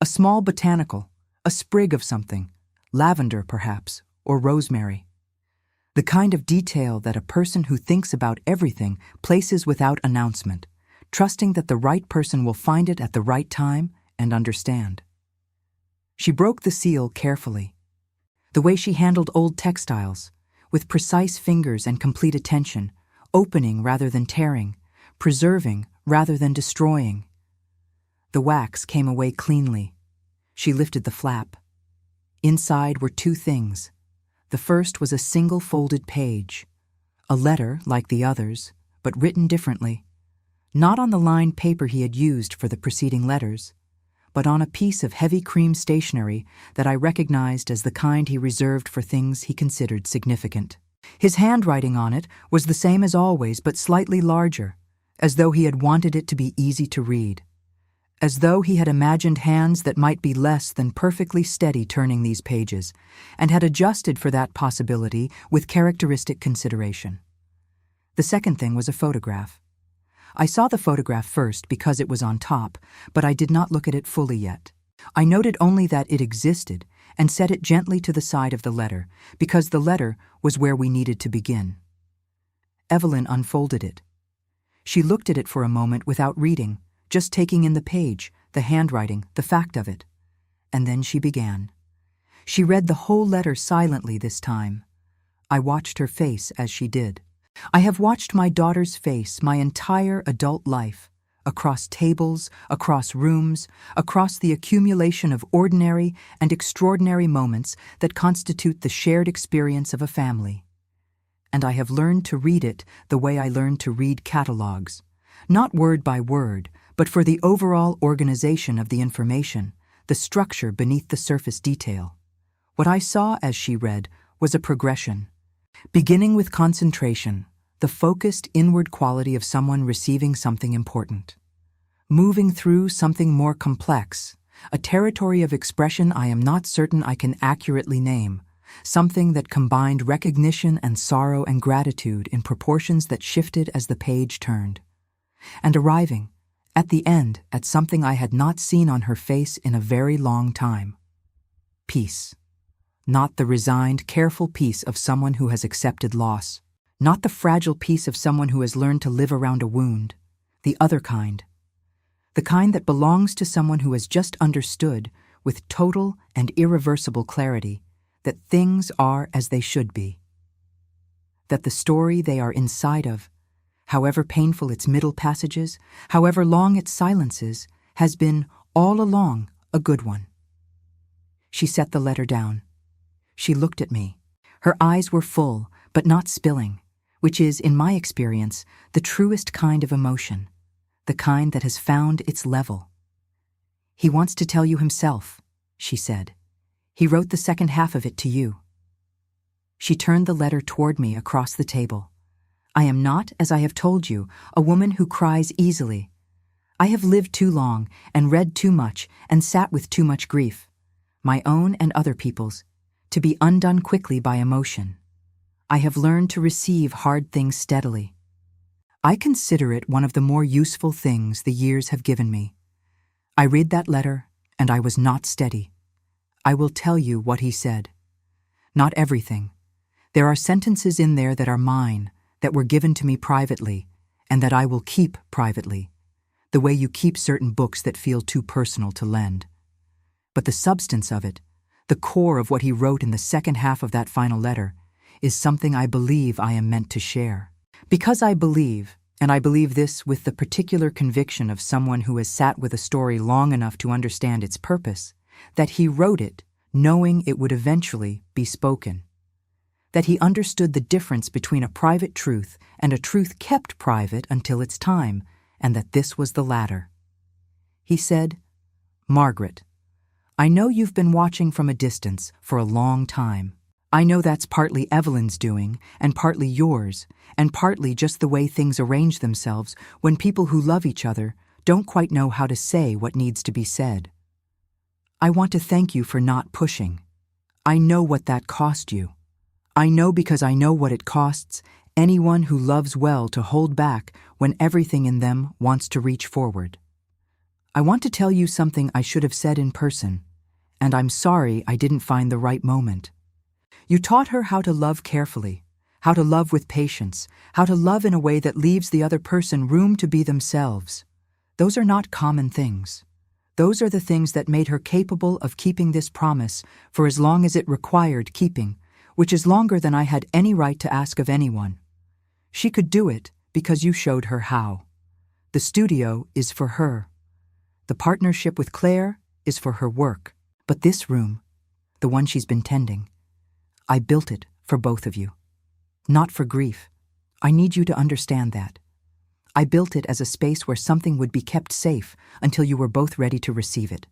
S1: A small botanical, a sprig of something, lavender perhaps, or rosemary. The kind of detail that a person who thinks about everything places without announcement, trusting that the right person will find it at the right time and understand. She broke the seal carefully. The way she handled old textiles, with precise fingers and complete attention, opening rather than tearing, preserving rather than destroying. The wax came away cleanly. She lifted the flap. Inside were two things. The first was a single folded page, a letter like the others, but written differently, not on the lined paper he had used for the preceding letters, but on a piece of heavy cream stationery that I recognized as the kind he reserved for things he considered significant. His handwriting on it was the same as always, but slightly larger, as though he had wanted it to be easy to read, as though he had imagined hands that might be less than perfectly steady turning these pages, and had adjusted for that possibility with characteristic consideration. The second thing was a photograph. I saw the photograph first because it was on top, but I did not look at it fully yet. I noted only that it existed and set it gently to the side of the letter, because the letter was where we needed to begin. Evelyn unfolded it. She looked at it for a moment without reading, just taking in the page, the handwriting, the fact of it. And then she began. She read the whole letter silently this time. I watched her face as she did. I have watched my daughter's face my entire adult life, across tables, across rooms, across the accumulation of ordinary and extraordinary moments that constitute the shared experience of a family. And I have learned to read it the way I learned to read catalogs, not word by word, but for the overall organization of the information, the structure beneath the surface detail. What I saw as she read was a progression. Beginning with concentration, the focused inward quality of someone receiving something important. Moving through something more complex, a territory of expression I am not certain I can accurately name, something that combined recognition and sorrow and gratitude in proportions that shifted as the page turned. And arriving, at the end, at something I had not seen on her face in a very long time. Peace. Not the resigned, careful peace of someone who has accepted loss. Not the fragile peace of someone who has learned to live around a wound. The other kind. The kind that belongs to someone who has just understood, with total and irreversible clarity, that things are as they should be. That the story they are inside of, however painful its middle passages, however long its silences, has been, all along, a good one. She set the letter down. She looked at me. Her eyes were full, but not spilling, which is, in my experience, the truest kind of emotion, the kind that has found its level. "He wants to tell you himself," she said. "He wrote the second half of it to you." She turned the letter toward me across the table. "I am not, as I have told you, a woman who cries easily. I have lived too long, and read too much, and sat with too much grief, my own and other people's, to be undone quickly by emotion. I have learned to receive hard things steadily. I consider it one of the more useful things the years have given me. I read that letter, and I was not steady. I will tell you what he said. Not everything. There are sentences in there that are mine, that were given to me privately, and that I will keep privately. the way you keep certain books that feel too personal to lend. But the substance of it, the core of what he wrote in the second half of that final letter, is something I believe I am meant to share. Because I believe, and I believe this with the particular conviction of someone who has sat with a story long enough to understand its purpose, that he wrote it knowing it would eventually be spoken. That he understood the difference between a private truth and a truth kept private until its time, and that this was the latter. He said, "Margaret, I know you've been watching from a distance for a long time. I know that's partly Evelyn's doing, and partly yours, and partly just the way things arrange themselves when people who love each other don't quite know how to say what needs to be said. I want to thank you for not pushing. I know what that cost you. I know because I know what it costs anyone who loves well to hold back when everything in them wants to reach forward. I want to tell you something I should have said in person, and I'm sorry I didn't find the right moment. You taught her how to love carefully, how to love with patience, how to love in a way that leaves the other person room to be themselves. Those are not common things. Those are the things that made her capable of keeping this promise for as long as it required keeping, which is longer than I had any right to ask of anyone. She could do it because you showed her how. The studio is for her. The partnership with Claire is for her work. But this room, the one she's been tending, I built it for both of you. Not for grief. I need you to understand that. I built it as a space where something would be kept safe until you were both ready to receive it.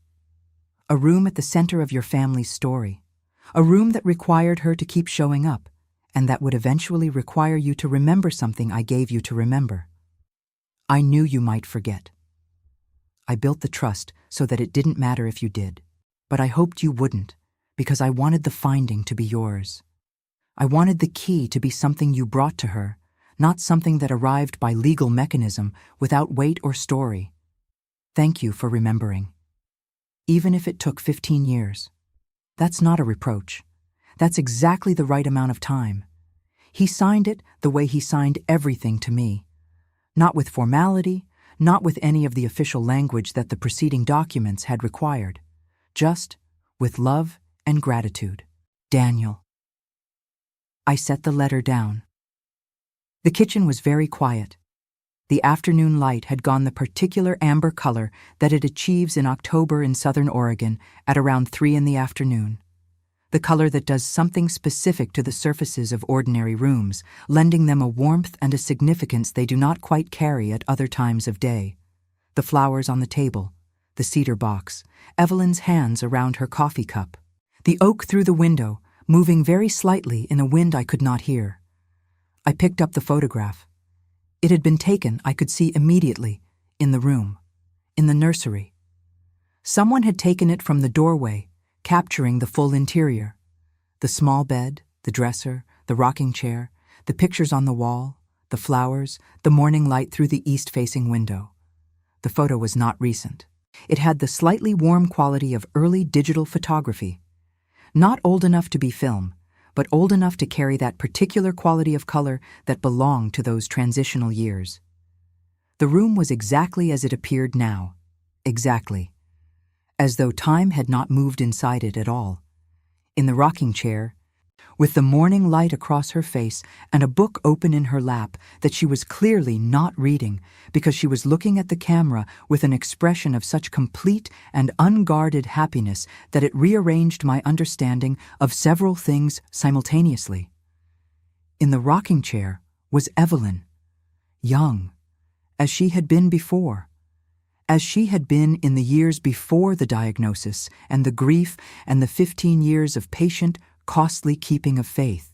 S1: A room at the center of your family's story. A room that required her to keep showing up, and that would eventually require you to remember something I gave you to remember. I knew you might forget. I built the trust so that it didn't matter if you did, but I hoped you wouldn't, because I wanted the finding to be yours. I wanted the key to be something you brought to her, not something that arrived by legal mechanism without weight or story. Thank you for remembering. Even if it took 15 years. That's not a reproach. That's exactly the right amount of time. He signed it the way he signed everything to me. Not with formality, not with any of the official language that the preceding documents had required. Just with love and gratitude. Daniel. I set the letter down. The kitchen was very quiet. The afternoon light had gone the particular amber color that it achieves in October in southern Oregon at around 3 in the afternoon. The color that does something specific to the surfaces of ordinary rooms, lending them a warmth and a significance they do not quite carry at other times of day. The flowers on the table, the cedar box, Evelyn's hands around her coffee cup, the oak through the window, moving very slightly in a wind I could not hear. I picked up the photograph. It had been taken, I could see immediately, in the room, in the nursery. Someone had taken it from the doorway, capturing the full interior. The small bed, the dresser, the rocking chair, the pictures on the wall, the flowers, the morning light through the east-facing window. The photo was not recent. It had the slightly warm quality of early digital photography. Not old enough to be film, but old enough to carry that particular quality of color that belonged to those transitional years. The room was exactly as it appeared now. Exactly. As though time had not moved inside it at all. In the rocking chair, with the morning light across her face and a book open in her lap that she was clearly not reading because she was looking at the camera with an expression of such complete and unguarded happiness that it rearranged my understanding of several things simultaneously. In the rocking chair was Evelyn, young, as she had been before, as she had been in the years before the diagnosis and the grief and the 15 years of patient, costly keeping of faith.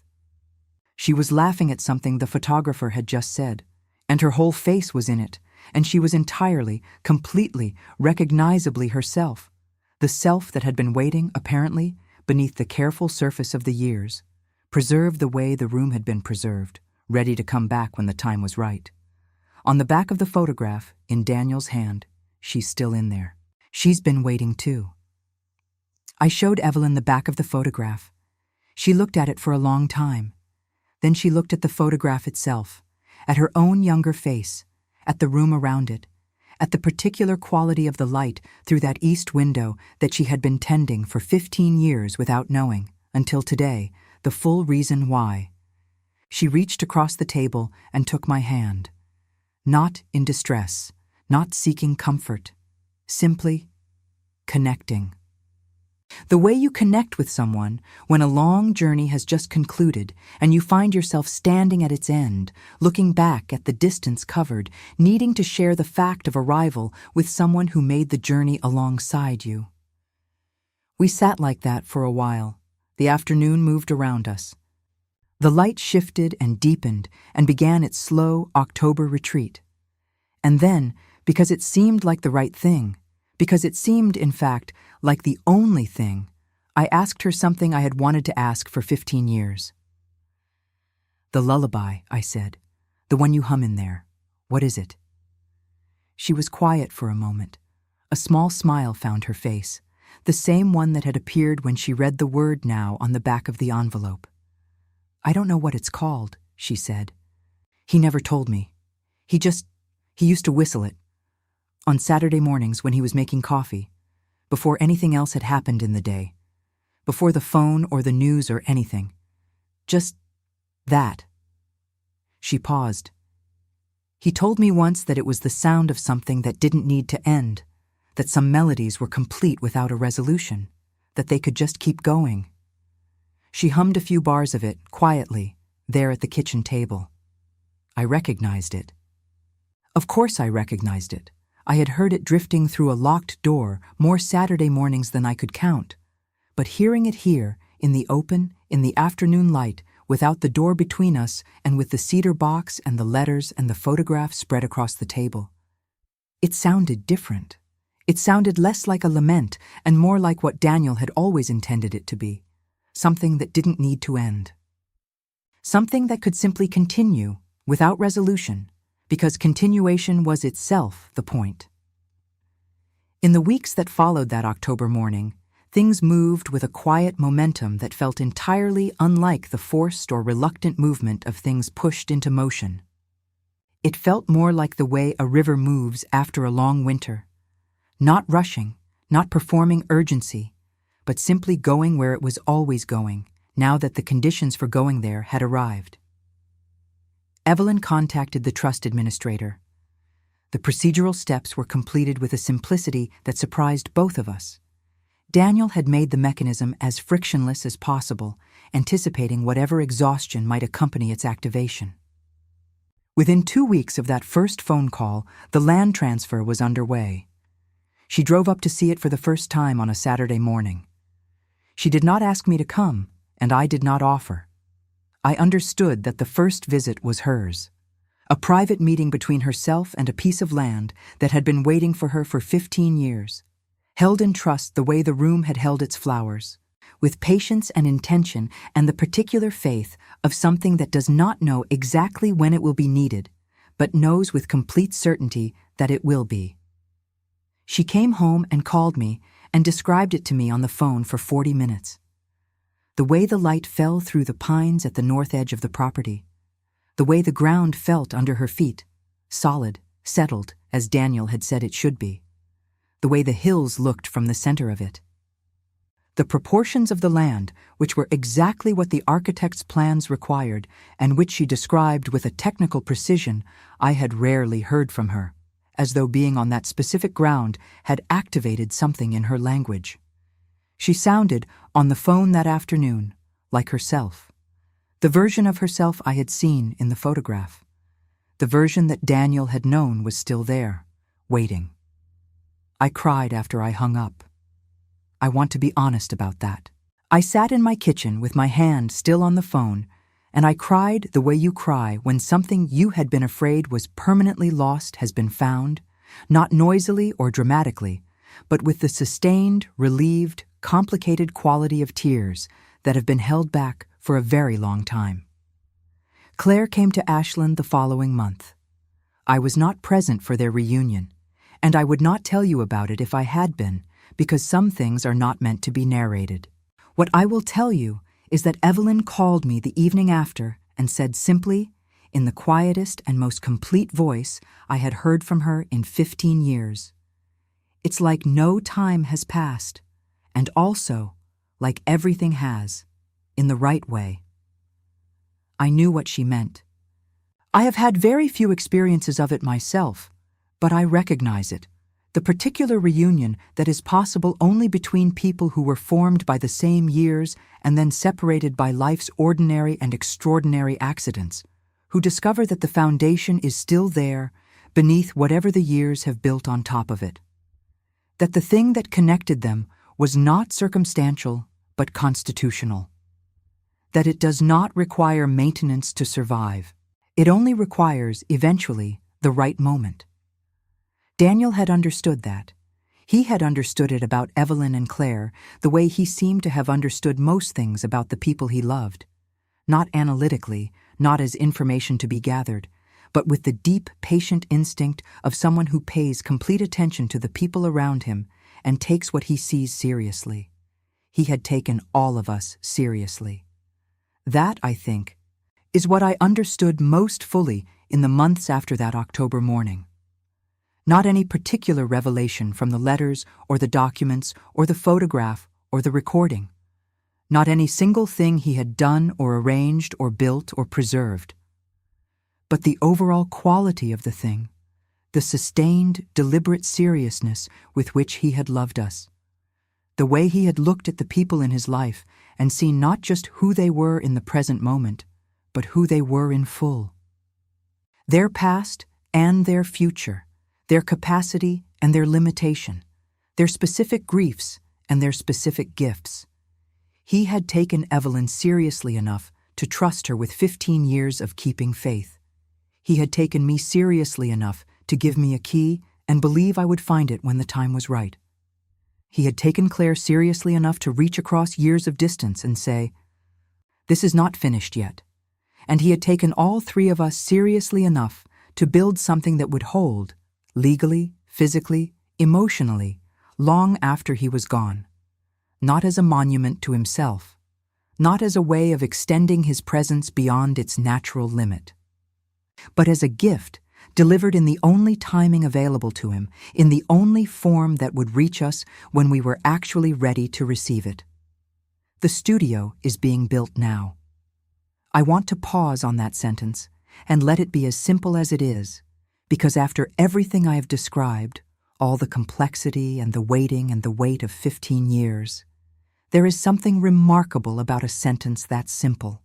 S1: She was laughing at something the photographer had just said, and her whole face was in it, and she was entirely, completely, recognizably herself, the self that had been waiting, apparently, beneath the careful surface of the years, preserved the way the room had been preserved, ready to come back when the time was right. On the back of the photograph, in Daniel's hand, she's still in there. She's been waiting too. I showed Evelyn the back of the photograph. She looked at it for a long time. Then she looked at the photograph itself, at her own younger face, at the room around it, at the particular quality of the light through that east window that she had been tending for 15 years without knowing, until today, the full reason why. She reached across the table and took my hand. Not in distress, not seeking comfort, simply connecting. The way you connect with someone when a long journey has just concluded and you find yourself standing at its end, looking back at the distance covered, needing to share the fact of arrival with someone who made the journey alongside you. We sat like that for a while. The afternoon moved around us. The light shifted and deepened and began its slow October retreat. And then, because it seemed like the right thing, because it seemed, in fact, like the only thing, I asked her something I had wanted to ask for 15 years. "The lullaby," I said, "the one you hum in there, what is it?" She was quiet for a moment. A small smile found her face, the same one that had appeared when she read the word now on the back of the envelope. "I don't know what it's called," she said. "He never told me. He used to whistle it. On Saturday mornings when he was making coffee, before anything else had happened in the day, before the phone or the news or anything. Just that." She paused. "He told me once that it was the sound of something that didn't need to end, that some melodies were complete without a resolution, that they could just keep going." She hummed a few bars of it, quietly, there at the kitchen table. I recognized it. Of course I recognized it. I had heard it drifting through a locked door more Saturday mornings than I could count. But hearing it here, in the open, in the afternoon light, without the door between us and with the cedar box and the letters and the photograph spread across the table, it sounded different. It sounded less like a lament and more like what Daniel had always intended it to be, something that didn't need to end. Something that could simply continue, without resolution, because continuation was itself the point. In the weeks that followed that October morning, things moved with a quiet momentum that felt entirely unlike the forced or reluctant movement of things pushed into motion. It felt more like the way a river moves after a long winter, not rushing, not performing urgency, but simply going where it was always going, now that the conditions for going there had arrived. Evelyn contacted the trust administrator. The procedural steps were completed with a simplicity that surprised both of us. Daniel had made the mechanism as frictionless as possible, anticipating whatever exhaustion might accompany its activation. Within 2 weeks of that first phone call, the land transfer was underway. She drove up to see it for the first time on a Saturday morning. She did not ask me to come, and I did not offer. I understood that the first visit was hers, a private meeting between herself and a piece of land that had been waiting for her for 15 years, held in trust the way the room had held its flowers, with patience and intention and the particular faith of something that does not know exactly when it will be needed, but knows with complete certainty that it will be. She came home and called me and described it to me on the phone for 40 minutes. The way the light fell through the pines at the north edge of the property, the way the ground felt under her feet, solid, settled, as Daniel had said it should be, the way the hills looked from the center of it. The proportions of the land, which were exactly what the architect's plans required and which she described with a technical precision I had rarely heard from her, as though being on that specific ground had activated something in her language. She sounded, on the phone that afternoon, like herself. The version of herself I had seen in the photograph. The version that Daniel had known was still there, waiting. I cried after I hung up. I want to be honest about that. I sat in my kitchen with my hand still on the phone, and I cried the way you cry when something you had been afraid was permanently lost has been found, not noisily or dramatically, but with the sustained, relieved, complicated quality of tears that have been held back for a very long time. Claire came to Ashland the following month. I was not present for their reunion, and I would not tell you about it if I had been, because some things are not meant to be narrated. What I will tell you is that Evelyn called me the evening after and said simply, in the quietest and most complete voice I had heard from her in 15 years. It's like no time has passed, and also like everything has, in the right way. I knew what she meant. I have had very few experiences of it myself, but I recognize it, the particular reunion that is possible only between people who were formed by the same years and then separated by life's ordinary and extraordinary accidents, who discover that the foundation is still there beneath whatever the years have built on top of it. That the thing that connected them was not circumstantial, but constitutional. That it does not require maintenance to survive. It only requires, eventually, the right moment. Daniel had understood that. He had understood it about Evelyn and Claire the way he seemed to have understood most things about the people he loved. Not analytically, not as information to be gathered, but with the deep, patient instinct of someone who pays complete attention to the people around him and takes what he sees seriously. He had taken all of us seriously. That, I think, is what I understood most fully in the months after that October morning. Not any particular revelation from the letters or the documents or the photograph or the recording. Not any single thing he had done or arranged or built or preserved. But the overall quality of the thing, the sustained, deliberate seriousness with which he had loved us. The way he had looked at the people in his life and seen not just who they were in the present moment, but who they were in full. Their past and their future, their capacity and their limitation, their specific griefs and their specific gifts. He had taken Evelyn seriously enough to trust her with 15 years of keeping faith. He had taken me seriously enough to give me a key and believe I would find it when the time was right. He had taken Claire seriously enough to reach across years of distance and say, "This is not finished yet." And he had taken all three of us seriously enough to build something that would hold, legally, physically, emotionally, long after he was gone. Not as a monument to himself, not as a way of extending his presence beyond its natural limit, but as a gift delivered in the only timing available to him, in the only form that would reach us when we were actually ready to receive it. The studio is being built now. I want to pause on that sentence and let it be as simple as it is, because after everything I have described, all the complexity and the waiting and the weight of 15 years, there is something remarkable about a sentence that simple.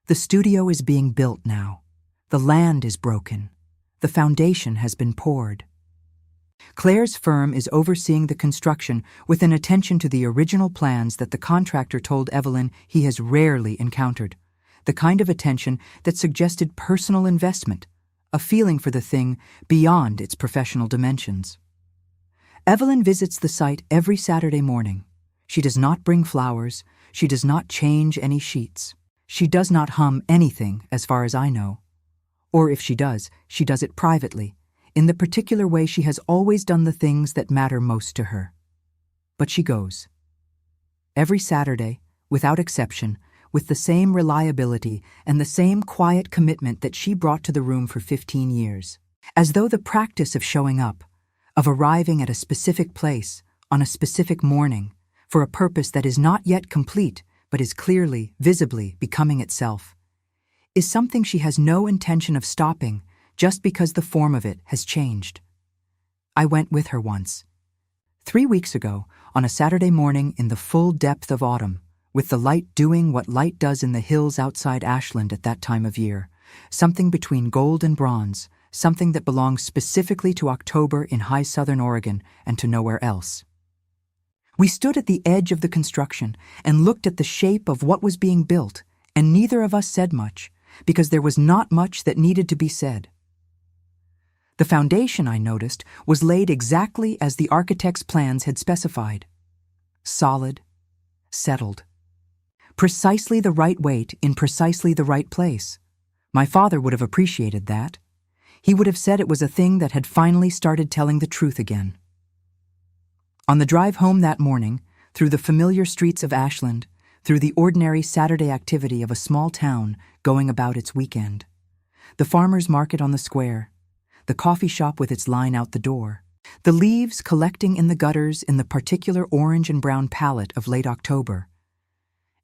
S1: The studio is being built now. The land is broken. The foundation has been poured. Claire's firm is overseeing the construction with an attention to the original plans that the contractor told Evelyn he has rarely encountered, the kind of attention that suggested personal investment, a feeling for the thing beyond its professional dimensions. Evelyn visits the site every Saturday morning. She does not bring flowers. She does not change any sheets. She does not hum anything, as far as I know. Or if she does it privately, in the particular way she has always done the things that matter most to her. But she goes. Every Saturday, without exception, with the same reliability and the same quiet commitment that she brought to the room for 15 years. As though the practice of showing up, of arriving at a specific place, on a specific morning, for a purpose that is not yet complete, but is clearly, visibly becoming itself, is something she has no intention of stopping just because the form of it has changed. I went with her once. 3 weeks ago, on a Saturday morning in the full depth of autumn, with the light doing what light does in the hills outside Ashland at that time of year, something between gold and bronze, something that belongs specifically to October in high southern Oregon and to nowhere else. We stood at the edge of the construction and looked at the shape of what was being built, and neither of us said much, because there was not much that needed to be said. The foundation, I noticed, was laid exactly as the architect's plans had specified. Solid, settled. Precisely the right weight in precisely the right place. My father would have appreciated that. He would have said it was a thing that had finally started telling the truth again. On the drive home that morning, through the familiar streets of Ashland, through the ordinary Saturday activity of a small town going about its weekend, The farmer's market on the square, the coffee shop with its line out the door, the leaves collecting in the gutters in the particular orange and brown palette of late October.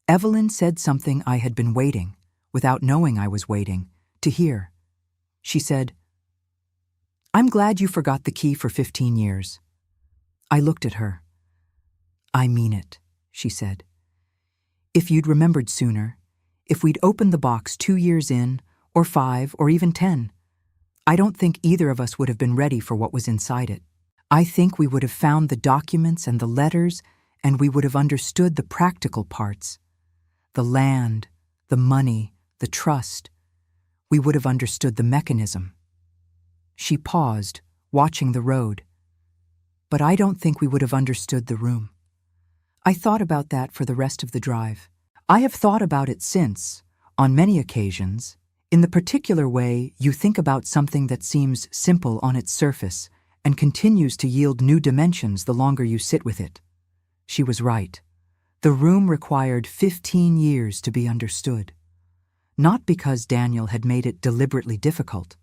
S1: Evelyn said something I had been waiting, without knowing I was waiting, to hear. She said, "I'm glad you forgot the key for 15 years. I looked at her. "I mean it," she said. "If you'd remembered sooner, if we'd opened the box 2 years in, or 5, or even 10, I don't think either of us would have been ready for what was inside it. I think we would have found the documents and the letters, and we would have understood the practical parts. The land, the money, the trust. We would have understood the mechanism." She paused, watching the road. "But I don't think we would have understood the room." I thought about that for the rest of the drive. I have thought about it since, on many occasions, in the particular way you think about something that seems simple on its surface and continues to yield new dimensions the longer you sit with it. She was right. The room required 15 years to be understood. Not because Daniel had made it deliberately difficult.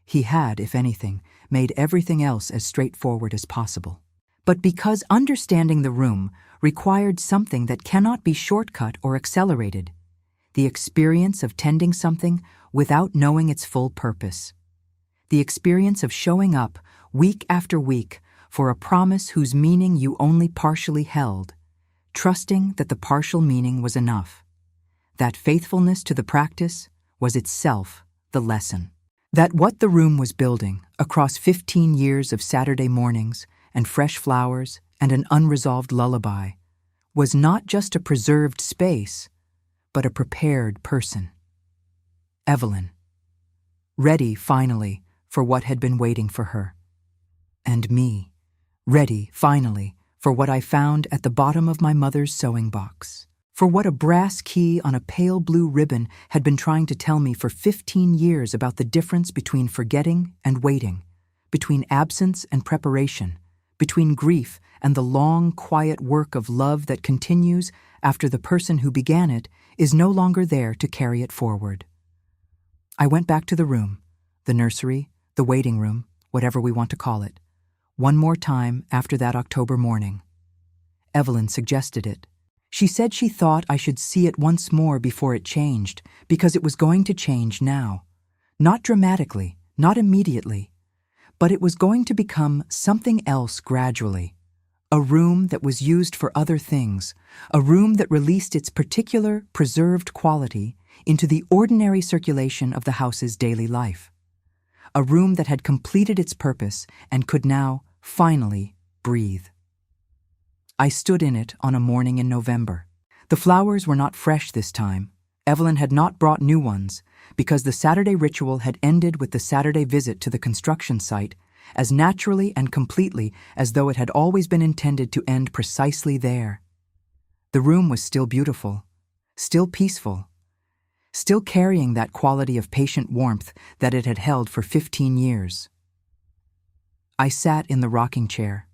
S1: He had, if anything, made everything else as straightforward as possible. But because understanding the room required something that cannot be shortcut or accelerated, the experience of tending something without knowing its full purpose. The experience of showing up week after week for a promise whose meaning you only partially held, trusting that the partial meaning was enough. That faithfulness to the practice was itself the lesson. That what the room was building across 15 years of Saturday mornings and fresh flowers and an unresolved lullaby was not just a preserved space, but a prepared person. Evelyn. Ready, finally, for what had been waiting for her. And me. Ready, finally, for what I found at the bottom of my mother's sewing box. For what a brass key on a pale blue ribbon had been trying to tell me for 15 years about the difference between forgetting and waiting, between absence and preparation, between grief and the long, quiet work of love that continues after the person who began it is no longer there to carry it forward. I went back to the room, the nursery, the waiting room, whatever we want to call it, one more time after that October morning. Evelyn suggested it. She said she thought I should see it once more before it changed, because it was going to change now. Not dramatically, not immediately, but it was going to become something else gradually. A room that was used for other things, a room that released its particular, preserved quality into the ordinary circulation of the house's daily life. A room that had completed its purpose and could now, finally, breathe. I stood in it on a morning in November. The flowers were not fresh this time. Evelyn had not brought new ones, because the Saturday ritual had ended with the Saturday visit to the construction site as naturally and completely as though it had always been intended to end precisely there. The room was still beautiful, still peaceful, still carrying that quality of patient warmth that it had held for 15 years. I sat in the rocking chair.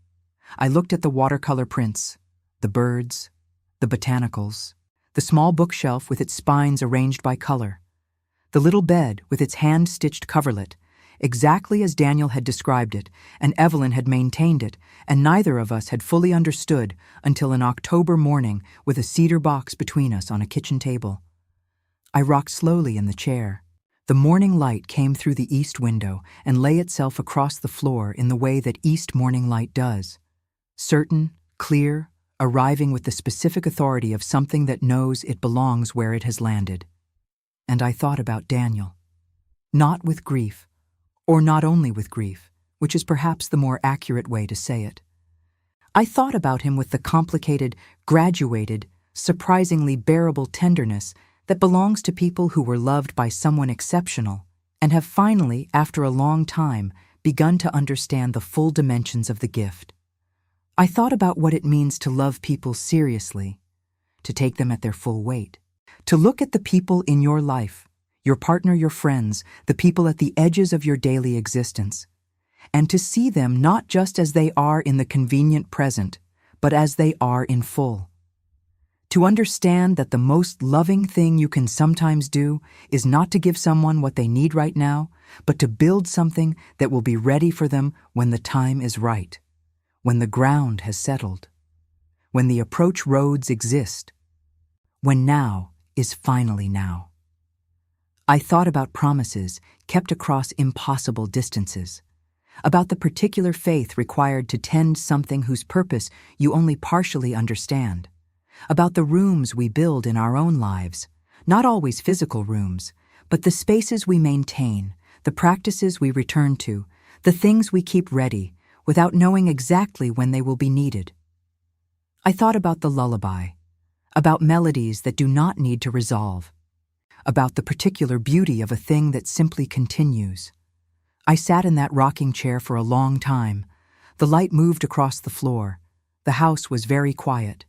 S1: I looked at the watercolor prints, the birds, the botanicals, the small bookshelf with its spines arranged by color, the little bed with its hand-stitched coverlet, exactly as Daniel had described it, and Evelyn had maintained it, and neither of us had fully understood until an October morning with a cedar box between us on a kitchen table. I rocked slowly in the chair. The morning light came through the east window and lay itself across the floor in the way that east morning light does. Certain, clear, arriving with the specific authority of something that knows it belongs where it has landed. And I thought about Daniel. Not with grief, or not only with grief, which is perhaps the more accurate way to say it. I thought about him with the complicated, graduated, surprisingly bearable tenderness that belongs to people who were loved by someone exceptional and have finally, after a long time, begun to understand the full dimensions of the gift. I thought about what it means to love people seriously, to take them at their full weight, to look at the people in your life, your partner, your friends, the people at the edges of your daily existence, and to see them not just as they are in the convenient present, but as they are in full. To understand that the most loving thing you can sometimes do is not to give someone what they need right now, but to build something that will be ready for them when the time is right, when the ground has settled, when the approach roads exist, when now is finally now. I thought about promises kept across impossible distances, about the particular faith required to tend something whose purpose you only partially understand, about the rooms we build in our own lives, not always physical rooms, but the spaces we maintain, the practices we return to, the things we keep ready without knowing exactly when they will be needed. I thought about the lullaby, about melodies that do not need to resolve, about the particular beauty of a thing that simply continues. I sat in that rocking chair for a long time. The light moved across the floor. The house was very quiet.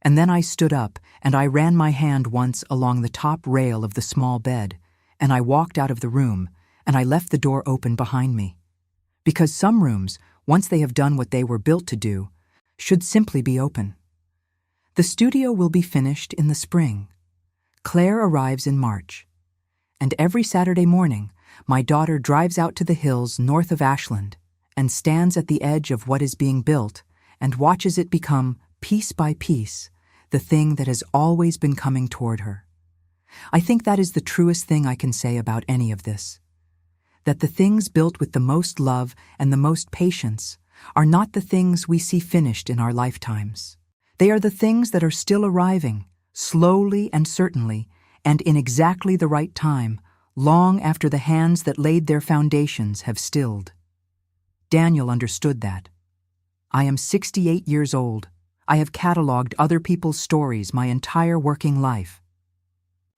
S1: And then I stood up and I ran my hand once along the top rail of the small bed, and I walked out of the room, and I left the door open behind me. Because some rooms, once they have done what they were built to do, should simply be open. The studio will be finished in the spring. Claire arrives in March. And every Saturday morning, my daughter drives out to the hills north of Ashland and stands at the edge of what is being built and watches it become, piece by piece, the thing that has always been coming toward her. I think that is the truest thing I can say about any of this. That the things built with the most love and the most patience are not the things we see finished in our lifetimes. They are the things that are still arriving, slowly and certainly, and in exactly the right time, long after the hands that laid their foundations have stilled. Daniel understood that. I am 68 years old. I have catalogued other people's stories my entire working life.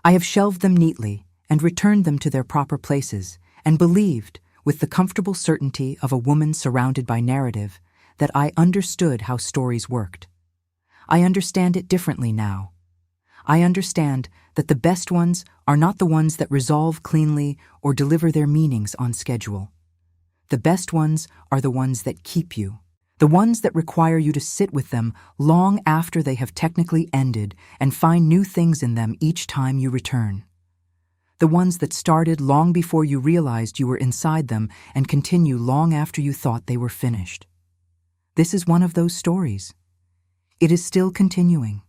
S1: I have shelved them neatly and returned them to their proper places, and believed, with the comfortable certainty of a woman surrounded by narrative, that I understood how stories worked. I understand it differently now. I understand that the best ones are not the ones that resolve cleanly or deliver their meanings on schedule. The best ones are the ones that keep you, the ones that require you to sit with them long after they have technically ended and find new things in them each time you return. The ones that started long before you realized you were inside them and continue long after you thought they were finished. This is one of those stories. It is still continuing.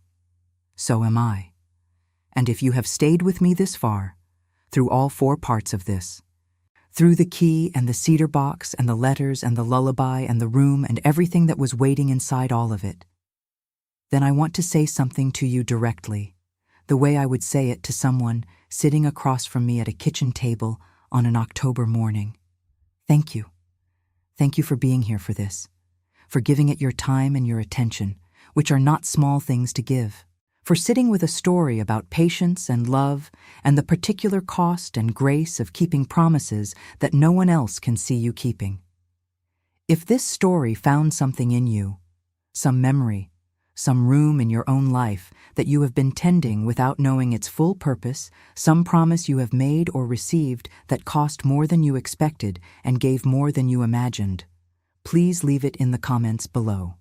S1: So am I. And if you have stayed with me this far, through all 4 parts of this, through the key and the cedar box and the letters and the lullaby and the room and everything that was waiting inside all of it, then I want to say something to you directly, the way I would say it to someone sitting across from me at a kitchen table on an October morning. Thank you. Thank you for being here for this, for giving it your time and your attention, which are not small things to give, for sitting with a story about patience and love and the particular cost and grace of keeping promises that no one else can see you keeping. If this story found something in you, some memory, some room in your own life that you have been tending without knowing its full purpose, some promise you have made or received that cost more than you expected and gave more than you imagined, please leave it in the comments below.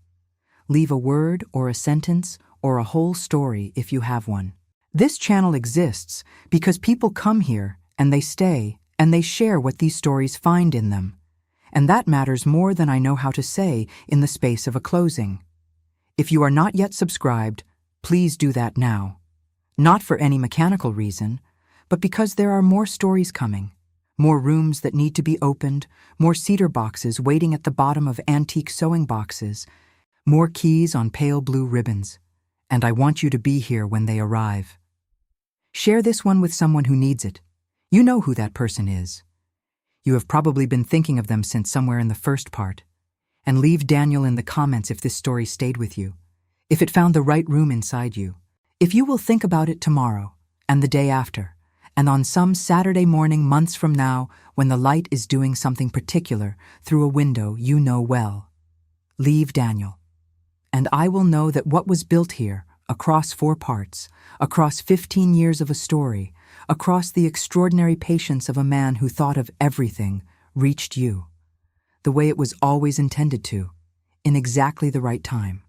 S1: Leave a word or a sentence or a whole story if you have one. This channel exists because people come here and they stay and they share what these stories find in them. And that matters more than I know how to say in the space of a closing. If you are not yet subscribed, please do that now. Not for any mechanical reason, but because there are more stories coming, more rooms that need to be opened, more cedar boxes waiting at the bottom of antique sewing boxes, more keys on pale blue ribbons, and I want you to be here when they arrive. Share this one with someone who needs it. You know who that person is. You have probably been thinking of them since somewhere in the first part. And leave Daniel in the comments if this story stayed with you, if it found the right room inside you, if you will think about it tomorrow, and the day after, and on some Saturday morning months from now when the light is doing something particular through a window you know well. Leave Daniel. And I will know that what was built here, across 4 parts, across 15 years of a story, across the extraordinary patience of a man who thought of everything, reached you, the way it was always intended to, in exactly the right time.